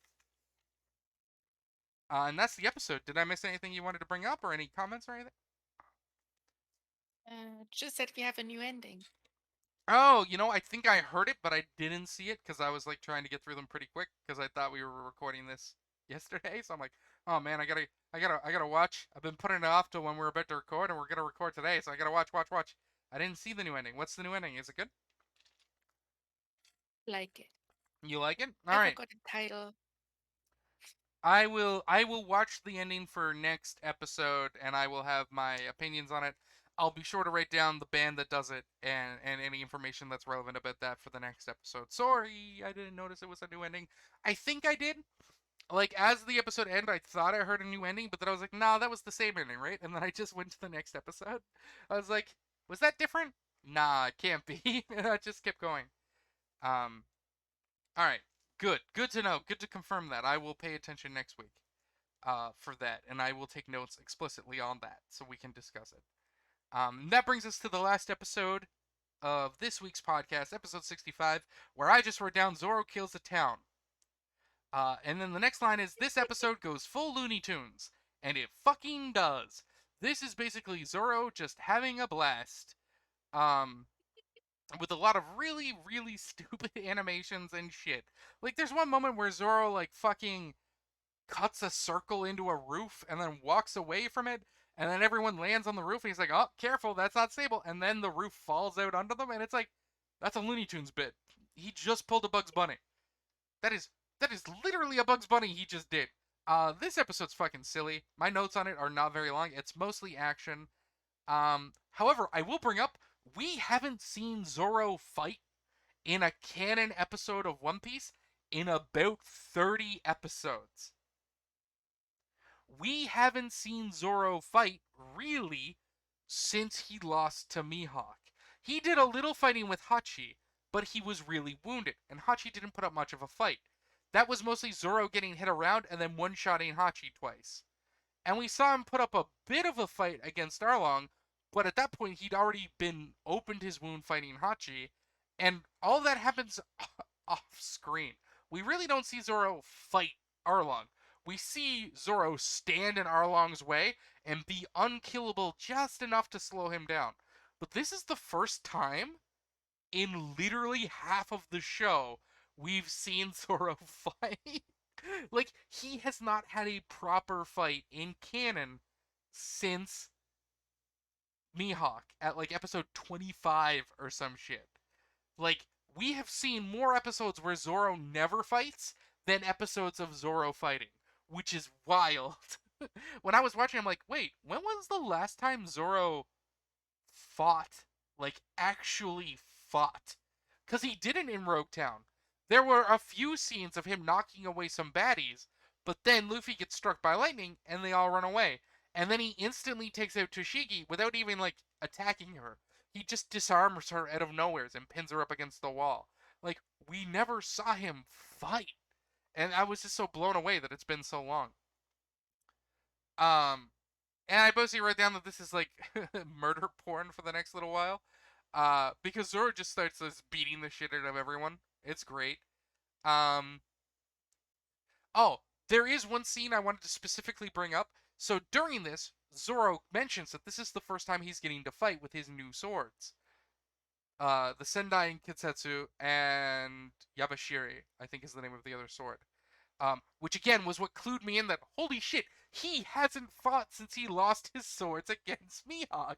Speaker 1: And that's the episode. Did I miss anything you wanted to bring up, or any comments or anything?
Speaker 2: Just that we have a new ending.
Speaker 1: Oh, I think I heard it, but I didn't see it because I was like trying to get through them pretty quick because I thought we were recording this yesterday. So I'm like, oh man, I gotta watch. I've been putting it off till when we're about to record, and we're gonna record today, so I gotta watch. I didn't see the new ending. What's the new ending? Is it good?
Speaker 2: Like it.
Speaker 1: You like it? All
Speaker 2: I
Speaker 1: right.
Speaker 2: forgot the title.
Speaker 1: I will watch the ending for next episode, and I will have my opinions on it. I'll be sure to write down the band that does it and any information that's relevant about that for the next episode. Sorry, I didn't notice it was a new ending. I think I did. Like as the episode ended, I thought I heard a new ending, but then I was like, nah, that was the same ending, right? And then I just went to the next episode. I was like, was that different? Nah, it can't be. And I just kept going. Um, all right, good, good to know, good to confirm that. I will pay attention next week, for that, and I will take notes explicitly on that so we can discuss it. That brings us to the last episode of this week's podcast, episode 65, where I just wrote down Zoro kills a town. And then the next line is this episode goes full Looney Tunes, and it fucking does. This is basically Zoro just having a blast. Um, with a lot of really, really stupid animations and shit. Like, there's one moment where Zoro, like, fucking cuts a circle into a roof and then walks away from it, and then everyone lands on the roof, and he's like, "Oh, careful, that's not stable," and then the roof falls out under them, and it's like, that's a Looney Tunes bit. He just pulled a Bugs Bunny. That is that is literally a Bugs Bunny he just did. This episode's fucking silly. My notes on it are not very long. It's mostly action. However, I will bring up we haven't seen Zoro fight in a canon episode of One Piece in about 30 episodes. We haven't seen Zoro fight, really, since he lost to Mihawk. He did a little fighting with Hachi, but he was really wounded, and Hachi didn't put up much of a fight. That was mostly Zoro getting hit around and then one-shotting Hachi twice. And we saw him put up a bit of a fight against Arlong, but at that point he'd already been opened his wound fighting Hachi, and all that happens off screen. We really don't see Zoro fight Arlong. We see Zoro stand in Arlong's way and be unkillable just enough to slow him down. But this is the first time in literally half of the show we've seen Zoro fight. Like, he has not had a proper fight in canon since Mihawk at like episode 25 or some shit. Like, we have seen more episodes where Zoro never fights than episodes of Zoro fighting, which is wild. When I was watching, I'm like, wait, when was the last time Zoro fought? Like, actually fought? Because he didn't in Rogue Town. There were a few scenes of him knocking away some baddies, but then Luffy gets struck by lightning and they all run away. And then he instantly takes out Toshigi without even, like, attacking her. He just disarms her out of nowhere and pins her up against the wall. Like, we never saw him fight. And I was just so blown away that it's been so long. Um, and I mostly wrote down that this is like murder porn for the next little while. Because Zoro just starts beating the shit out of everyone. It's great. Um, oh, there is one scene I wanted to specifically bring up. So during this, Zoro mentions that this is the first time he's getting to fight with his new swords. The Sendai and Kitsetsu and Yabashiri, I think is the name of the other sword. Which again was what clued me in that holy shit, he hasn't fought since he lost his swords against Mihawk.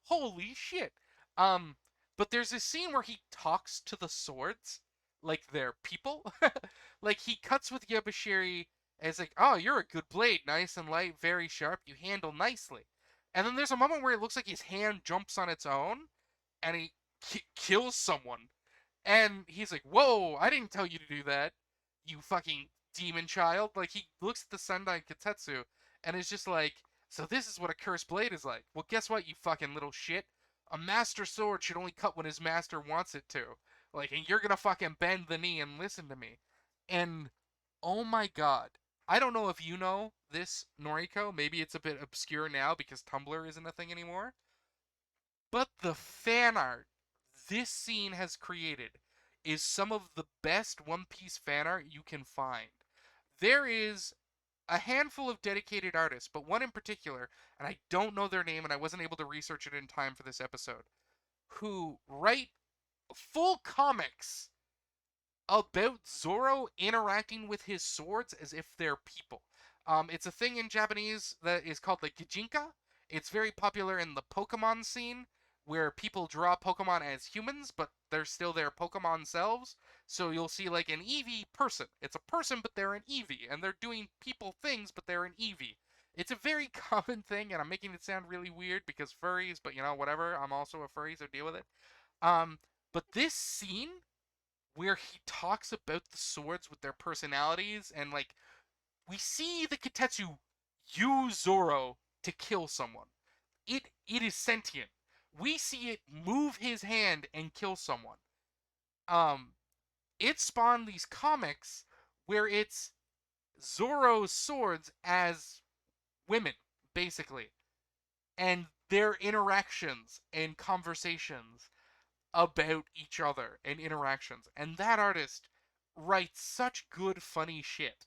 Speaker 1: Holy shit. Um, but there's this scene where he talks to the swords like they're people. Like he cuts with Yabashiri and it's like, oh, you're a good blade, nice and light, very sharp, you handle nicely. And then there's a moment where it looks like his hand jumps on its own and he kills someone. And he's like, whoa, I didn't tell you to do that, you fucking demon child. Like, he looks at the Sendai Kitetsu and is just like, so this is what a cursed blade is like. Well, guess what, you fucking little shit? A master sword should only cut when his master wants it to. Like, and you're gonna fucking bend the knee and listen to me. And, oh my god. I don't know if you know this, Noriko. Maybe it's a bit obscure now because Tumblr isn't a thing anymore. But the fan art this scene has created is some of the best One Piece fan art you can find. There is a handful of dedicated artists, but one in particular, and I don't know their name and I wasn't able to research it in time for this episode, who write full comics about Zoro interacting with his swords as if they're people. It's a thing in Japanese that is called like Gijinka. It's very popular in the Pokemon scene, where people draw Pokemon as humans, but they're still their Pokemon selves. So you'll see like an Eevee person. It's a person, but they're an Eevee, and they're doing people things, but they're an Eevee. It's a very common thing, and I'm making it sound really weird because furries, but you know, whatever. I'm also a furry, so deal with it. Um, but this scene where he talks about the swords with their personalities and like we see the Kitetsu use Zoro to kill someone. It is sentient. We see it move his hand and kill someone. Um it spawned these comics where it's Zoro's swords as women, basically, and their interactions and conversations about each other and interactions. And that artist writes such good, funny shit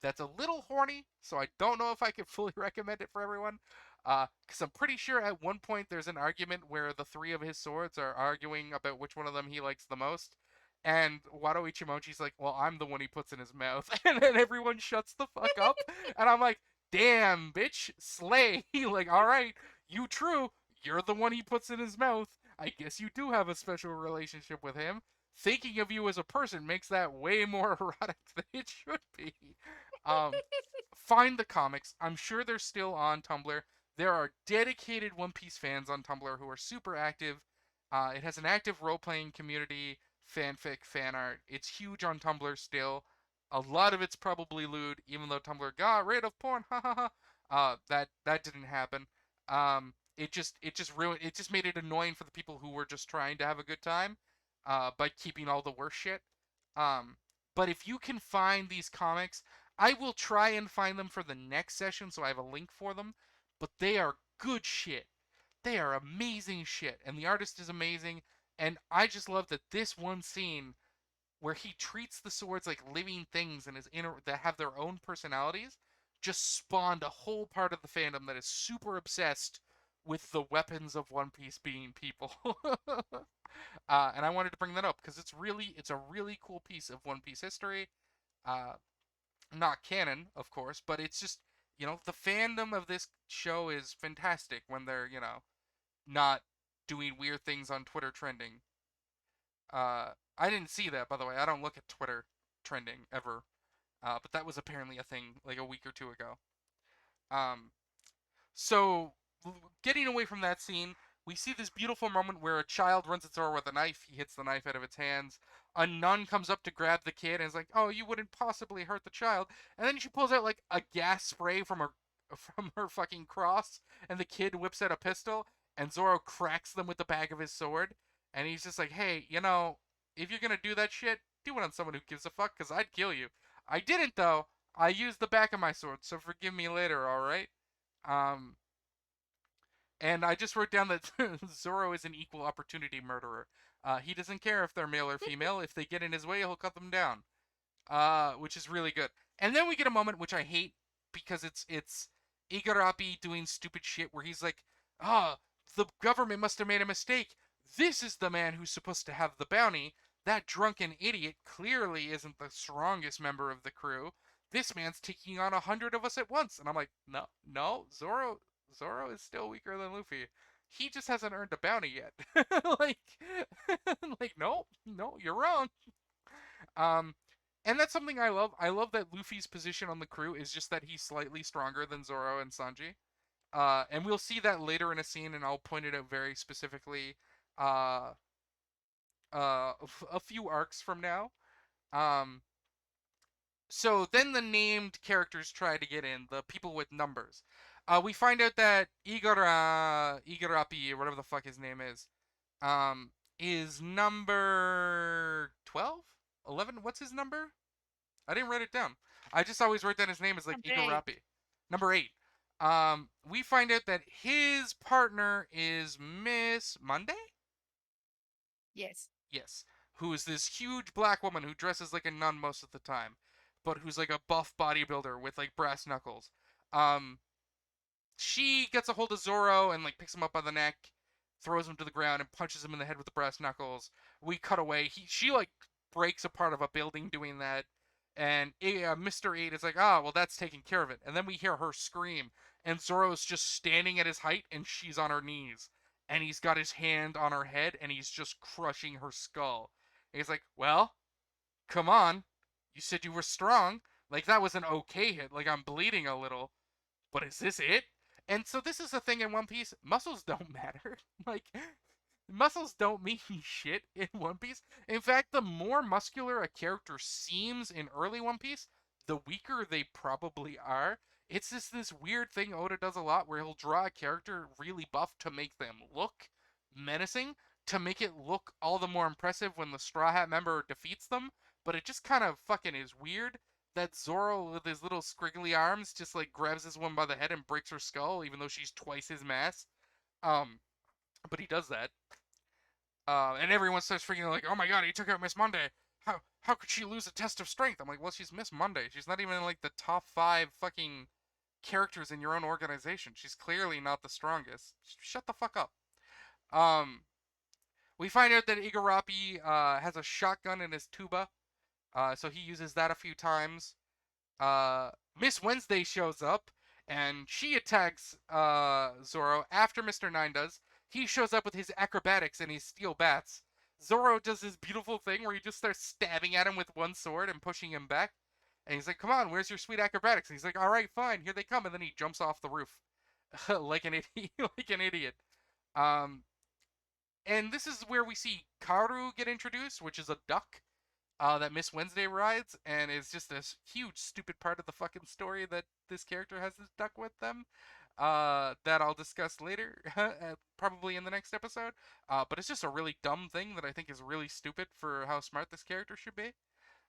Speaker 1: that's a little horny, so I don't know if I can fully recommend it for everyone. Because I'm pretty sure at one point there's an argument where the three of his swords are arguing about which one of them he likes the most. And Wado Ichimonchi's like, well, I'm the one he puts in his mouth. And then everyone shuts the fuck up. And I'm like, damn, bitch, slay. Like, all right, you true. You're the one he puts in his mouth. I guess you do have a special relationship with him. Thinking of you as a person makes that way more erotic than it should be. Um, find the comics. I'm sure they're still on Tumblr. There are dedicated One Piece fans on Tumblr who are super active. It has an active role playing community, fanfic, fan art. It's huge on Tumblr still. A lot of it's probably lewd, even though Tumblr got rid of porn. Ha ha ha. That didn't happen. It just ruined. It just made it annoying for the people who were just trying to have a good time. By keeping all the worst shit. Um, but if you can find these comics, I will try and find them for the next session, so I have a link for them. But they are good shit. They are amazing shit, and the artist is amazing. And I just love that this one scene where he treats the swords like living things and that have their own personalities just spawned a whole part of the fandom that is super obsessed with the weapons of One Piece being people. And I wanted to bring that up because it's a really cool piece of One Piece history. Uh, Not canon, of course, but it's just the fandom of this show is fantastic when they're not doing weird things on Twitter trending. I didn't see that, by the way. I don't look at Twitter trending ever. But that was apparently a thing like a week or two ago. Um, so, getting away from that scene, we see this beautiful moment where a child runs at Zoro with a knife. He hits the knife out of its hands. A nun comes up to grab the kid and is like, "Oh, you wouldn't possibly hurt the child." And then she pulls out like a gas spray from her fucking cross, and the kid whips out a pistol, and Zoro cracks them with the back of his sword. And he's just like, "Hey, if you're gonna do that shit, do it on someone who gives a fuck, cause I'd kill you." I didn't though. I used the back of my sword, so forgive me later, all right? Um, and I just wrote down that Zoro is an equal opportunity murderer. He doesn't care if they're male or female. If they get in his way, he'll cut them down. Which is really good. And then we get a moment which I hate because it's Igarapi doing stupid shit where he's like, "Ah, the government must have made a mistake. This is the man who's supposed to have the bounty. That drunken idiot clearly isn't the strongest member of the crew. This man's taking on 100 of us at once." And I'm like, "No, no, Zoro is still weaker than Luffy. He just hasn't earned a bounty yet." like, like, no, no, you're wrong. Um, and that's something I love. I love that Luffy's position on the crew is just that he's slightly stronger than Zoro and Sanji. And we'll see that later in a scene, and I'll point it out very specifically. Uh, a few arcs from now. Um, so then the named characters try to get in, the people with numbers. We find out that Igarapi, or whatever the fuck his name um, is number 12? 11? What's his number? I didn't write it down. I just always write down his name as like
Speaker 2: Number 8.
Speaker 1: Igarapi. Number 8. We find out that his partner is Miss Monday?
Speaker 2: Yes.
Speaker 1: Yes. Who is this huge black woman who dresses like a nun most of the time, but who's like a buff bodybuilder with like brass knuckles. Um, she gets a hold of Zoro and like picks him up by the neck, throws him to the ground, and punches him in the head with the brass knuckles. We cut away. She like breaks a part of a building doing that, and Mr. 8 is like, "Ah, well, that's taking care of it." And then we hear her scream, and Zoro's just standing at his height, and she's on her knees, and he's got his hand on her head, and he's just crushing her skull. And he's like, "Well, come on, you said you were strong. Like that was an okay hit. Like I'm bleeding a little." But is this it? And so this is the thing in One Piece: muscles don't matter. like muscles don't mean shit in One Piece. In fact, the more muscular a character seems in early One Piece, the weaker they probably are. It's just this weird thing Oda does a lot where he'll draw a character really buff to make them look menacing, to make it look all the more impressive when the Straw Hat member defeats them, but it just kind of fucking is weird that Zoro with his little scriggly arms just like grabs this one by the head and breaks her skull, even though she's twice his mass. Um, but he does that. And everyone starts freaking like, "Oh my god, he took out Miss Monday. How could she lose a test of strength?" I'm like, "Well, she's Miss Monday. She's not even in like the top 5 fucking characters in your own organization. She's clearly not the strongest. Shut the fuck up." Um, we find out that Igarapi has a shotgun in his tuba. So he uses that a few times. Miss Wednesday shows up and she attacks Zoro after Mr. Nine does. He shows up with his acrobatics and his steel bats. Zoro does this beautiful thing where he just starts stabbing at him with one sword and pushing him back. And he's like, "Come on, where's your sweet acrobatics?" And he's like, "All right, fine, here they come." And then he jumps off the roof like an idiot. like an idiot. Um, and this is where we see Karu get introduced, which is a duck that Miss Wednesday rides, and it's just this huge stupid part of the fucking story that this character has this duck with them. That I'll discuss later, probably in the next episode. But it's just a really dumb thing that I think is really stupid for how smart this character should be.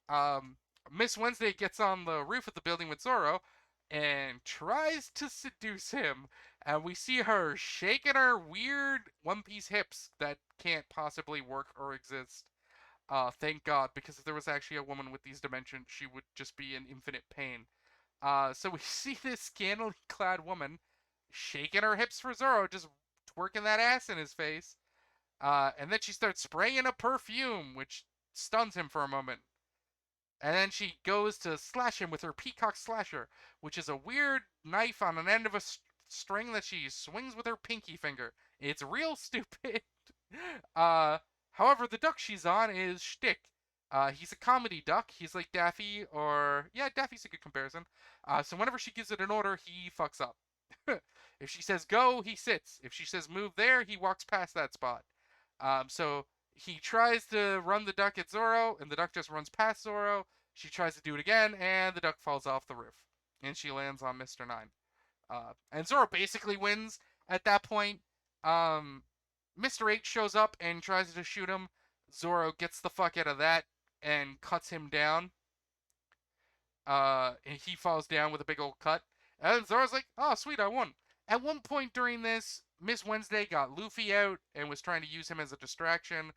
Speaker 1: Um, Miss Wednesday gets on the roof of the building with Zoro and tries to seduce him. And we see her shaking her weird One Piece hips that can't possibly work or exist. Thank God, because if there was actually a woman with these dimensions, she would just be in infinite pain. So we see this scantily clad woman shaking her hips for Zoro, just twerking that ass in his face. And then she starts spraying a perfume, which stuns him for a moment. And then she goes to slash him with her peacock slasher, which is a weird knife on an end of a string that she swings with her pinky finger. It's real stupid. uh, However, the duck she's on is shtick. He's a comedy duck. He's like Daffy, or yeah, Daffy's a good comparison. So whenever she gives it an order, he fucks up. If she says go, he sits. If she says move there, he walks past that spot. So he tries to run the duck at Zoro, and the duck just runs past Zoro. She tries to do it again, and the duck falls off the roof, and she lands on Mr. Nine. And Zoro basically wins at that point. Um, Mr. Eight shows up and tries to shoot him. Zoro gets the fuck out of that and cuts him down. And he falls down with a big old cut. And Zoro's like, "Oh, sweet, I won." At one point during this, Miss Wednesday got Luffy out and was trying to use him as a distraction,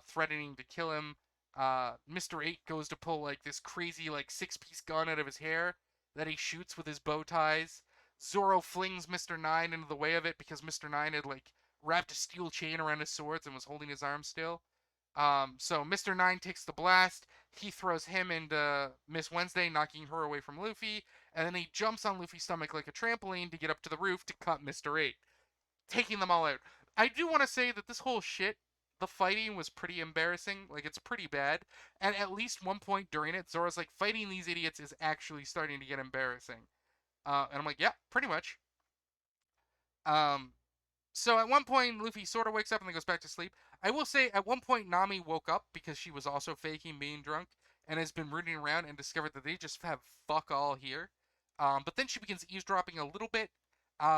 Speaker 1: threatening to kill him. Mr. Eight goes to pull like this crazy like 6-piece gun out of his hair that he shoots with his bow ties. Zoro flings Mr. Nine into the way of it because Mr. Nine had like wrapped a steel chain around his swords and was holding his arm still. So Mr. Nine takes the blast. He throws him into Miss Wednesday, knocking her away from Luffy, and then he jumps on Luffy's stomach like a trampoline to get up to the roof to cut Mr. Eight, taking them all out. I do want to say that this whole shit, the fighting was pretty embarrassing. Like, it's pretty bad. And at least one point during it, Zoro's like, fighting these idiots is actually starting to get embarrassing. And I'm like, yeah, pretty much. Um, so at one point, Luffy sort of wakes up and then goes back to sleep. I will say, at one point, Nami woke up because she was also faking being drunk and has been rooting around and discovered that they just have fuck all here. But then she begins eavesdropping a little bit.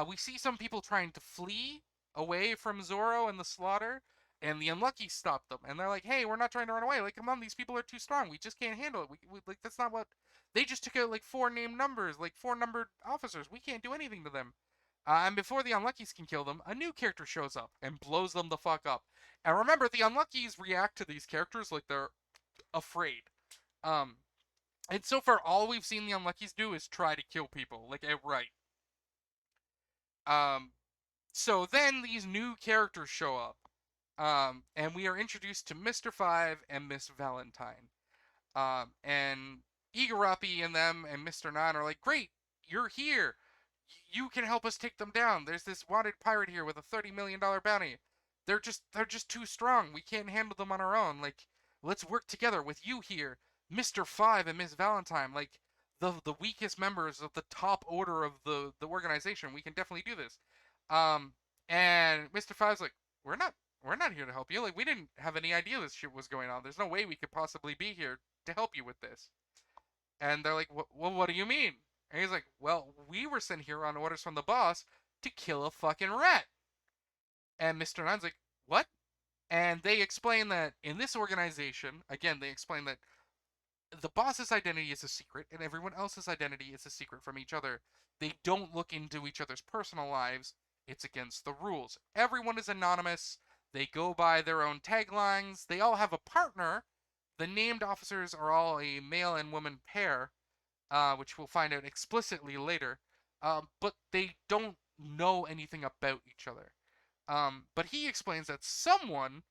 Speaker 1: We see some people trying to flee away from Zoro and the slaughter, and the Unluckies stop them. And they're like, "Hey, we're not trying to run away. Like, come on, these people are too strong. We just can't handle it. We like that's not what they just took out like four named numbers, like four numbered officers. We can't do anything to them." And before the Unluckies can kill them, a new character shows up and blows them the fuck up. And remember, the Unluckies react to these characters like they're afraid. Um, and so far, all we've seen the Unluckies do is try to kill people, like outright. Um, so then these new characters show up. And we are introduced to Mr. Five and Miss Valentine. And Igarapi and them and Mr. Nine are like, "Great, you're here. You can help us take them down. There's this wanted pirate here with a $30 million bounty. They're just too strong. We can't handle them on our own. Like, let's work together with you here, Mr. Five and Miss Valentine. Like the weakest members of the top order of the organization. We can definitely do this." Um, and Mr. Five's like, we're not here to help you. Like, we didn't have any idea this shit was going on. There's no way we could possibly be here to help you with this. And they're like, well, what do you mean? And he's like, well, we were sent here on orders from the boss to kill a fucking rat. And Mr. Nine's like, what? And they explain that in this organization, again, they explain that the boss's identity is a secret and everyone else's identity is a secret from each other. They don't look into each other's personal lives. It's against the rules. Everyone is anonymous. They go by their own taglines. They all have a partner. The named officers are all a male and woman pair, which we'll find out explicitly later. But they don't know anything about each other. But he explains that someone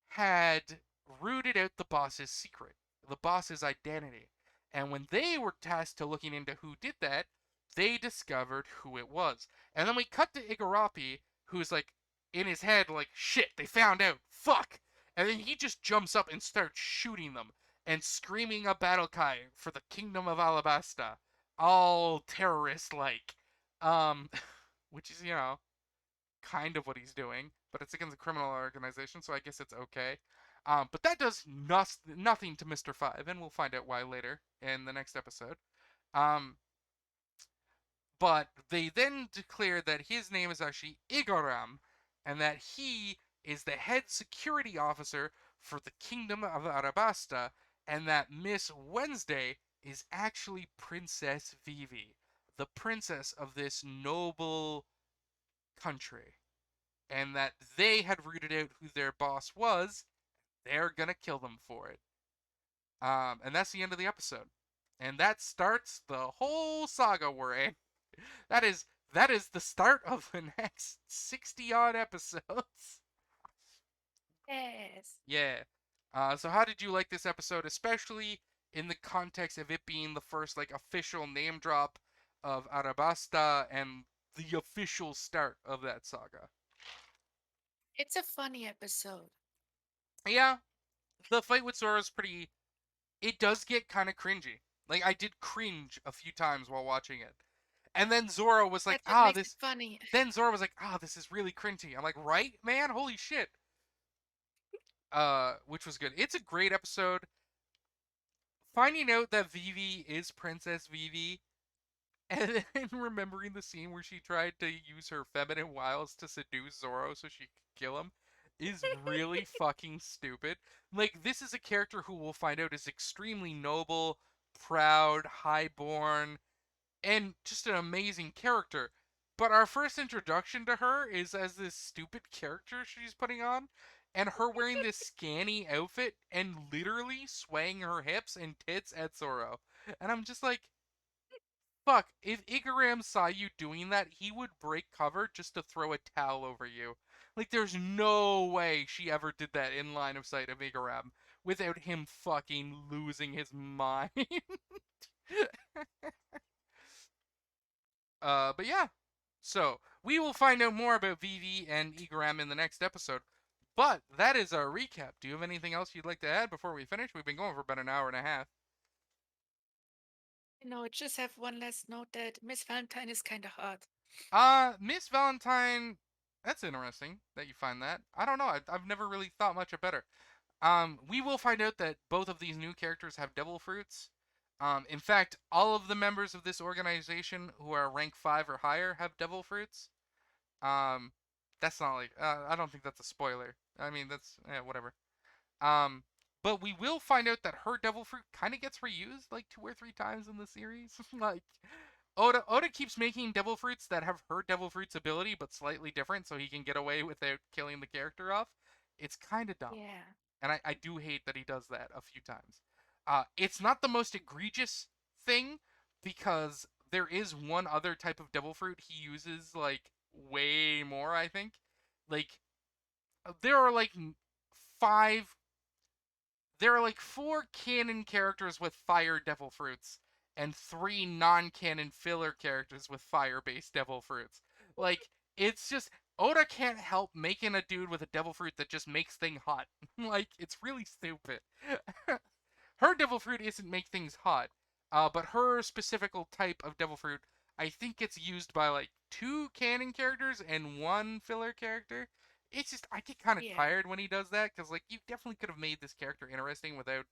Speaker 1: had rooted out the boss's secret, the boss's identity. And when they were tasked to looking into who did that, they discovered who it was. And then we cut to Igarapi, who's like in his head, like, shit, they found out. Fuck. And then he just jumps up and starts shooting them and screaming a battle cry for the kingdom of Alabasta. All terrorist like. Um, which is, kind of what he's doing, but it's against a criminal organization, so I guess it's okay. But that does nothing to Mr. Five, and we'll find out why later in the next episode. Um, but they then declare that his name is actually Igaram, and that he is the head security officer for the Kingdom of Arabasta, and that Miss Wednesday is actually Princess Vivi, the princess of this noble country, and that they had rooted out who their boss was. They're gonna kill them for it. And that's the end of the episode. And that starts the whole saga we're in. That is that is the start of the next 60 odd episodes.
Speaker 2: Yes.
Speaker 1: Yeah. So how did you like this episode, especially in the context of it being the first like official name drop of Arabasta and the official start of that saga?
Speaker 2: It's a funny episode.
Speaker 1: Yeah, the fight with Zoro is pretty. It does get kind of cringy. Like I did cringe a few times while watching it, and then Zoro was like,
Speaker 2: That's what
Speaker 1: "Ah,
Speaker 2: makes it
Speaker 1: this."
Speaker 2: funny.
Speaker 1: Then Zoro was like, "Ah, this is really cringy." I'm like, "Right, man? Holy shit!" Which was good. It's a great episode. Finding out that Vivi is Princess Vivi, and then remembering the scene where she tried to use her feminine wiles to seduce Zoro so she could kill him is really fucking stupid. Like, this is a character who we'll find out is extremely noble, proud, highborn, and just an amazing character. But our first introduction to her is as this stupid character she's putting on, and her wearing this scanny outfit and literally swaying her hips and tits at Zoro. And I'm just like, fuck, if Igaram saw you doing that, he would break cover just to throw a towel over you. Like, there's no way she ever did that in line of sight of Igaram without him fucking losing his mind. But yeah. So, we will find out more about Vivi and Igaram in the next episode. But that is our recap. Do you have anything else you'd like to add before we finish? We've been going for about an hour and a half.
Speaker 2: Just have one last note that Miss Valentine is kind of hot.
Speaker 1: Miss Valentine, that's interesting that you find that. I don't know. I've never really thought much about her. We will find out that both of these new characters have devil fruits. In fact, all of the members of this organization who are rank 5 or higher have devil fruits. Um, that's not like, I don't think that's a spoiler. I mean, that's, whatever. Um, but we will find out that her devil fruit kind of gets reused like 2 or 3 times in the series. Like, Oda keeps making devil fruits that have her devil fruits ability but slightly different so he can get away without killing the character off. It's kind of dumb.
Speaker 2: Yeah.
Speaker 1: And I do hate that he does that a few times. It's not the most egregious thing because there is one other type of devil fruit he uses like way more, I think. Like there are like 5 there are like 4 canon characters with fire devil fruits and 3 non-canon filler characters with fire-based devil fruits. Like it's just Oda can't help making a dude with a devil fruit that just makes things hot. Like it's really stupid. Her devil fruit isn't make things hot, but her specific type of devil fruit, I think it's used by like 2 canon characters and 1 filler character. It's just I get kind of
Speaker 2: Yeah.
Speaker 1: tired when he does that because like you definitely could have made this character interesting without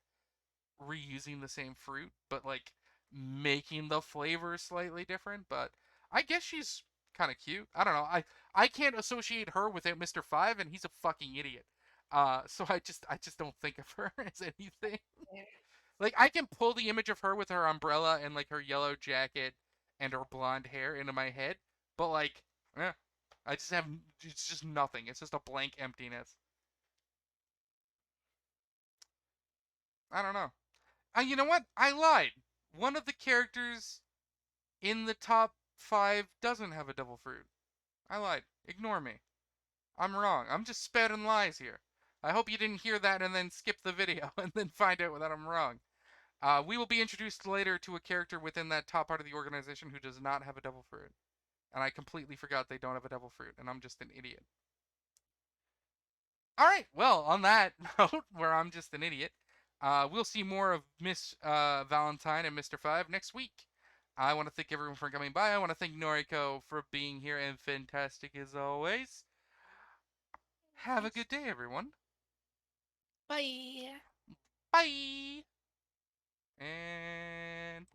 Speaker 1: reusing the same fruit, but like making the flavor slightly different. But I guess she's kind of cute. I don't know. I can't associate her without Mr. Five, and he's a fucking idiot. So I just don't think of her as anything.
Speaker 2: Yeah.
Speaker 1: Like I can pull the image of her with her umbrella and like her yellow jacket and her blonde hair into my head, but like, eh, I just have it's just nothing. It's just a blank emptiness. I don't know. You know what? I lied. One of the characters in the top 5 doesn't have a devil fruit. I lied. Ignore me. I'm wrong. I'm just spouting lies here. I hope you didn't hear that and then skip the video and then find out that I'm wrong. We will be introduced later to a character within that top part of the organization who does not have a devil fruit. And I completely forgot they don't have a devil fruit, and I'm just an idiot. Alright, well, on that note, where I'm just an idiot, we'll see more of Miss Valentine and Mr. Five next week. I want to thank everyone for coming by. I want to thank Noriko for being here and fantastic as always. Have a
Speaker 2: Yes.
Speaker 1: good day, everyone.
Speaker 2: Bye.
Speaker 1: Bye! And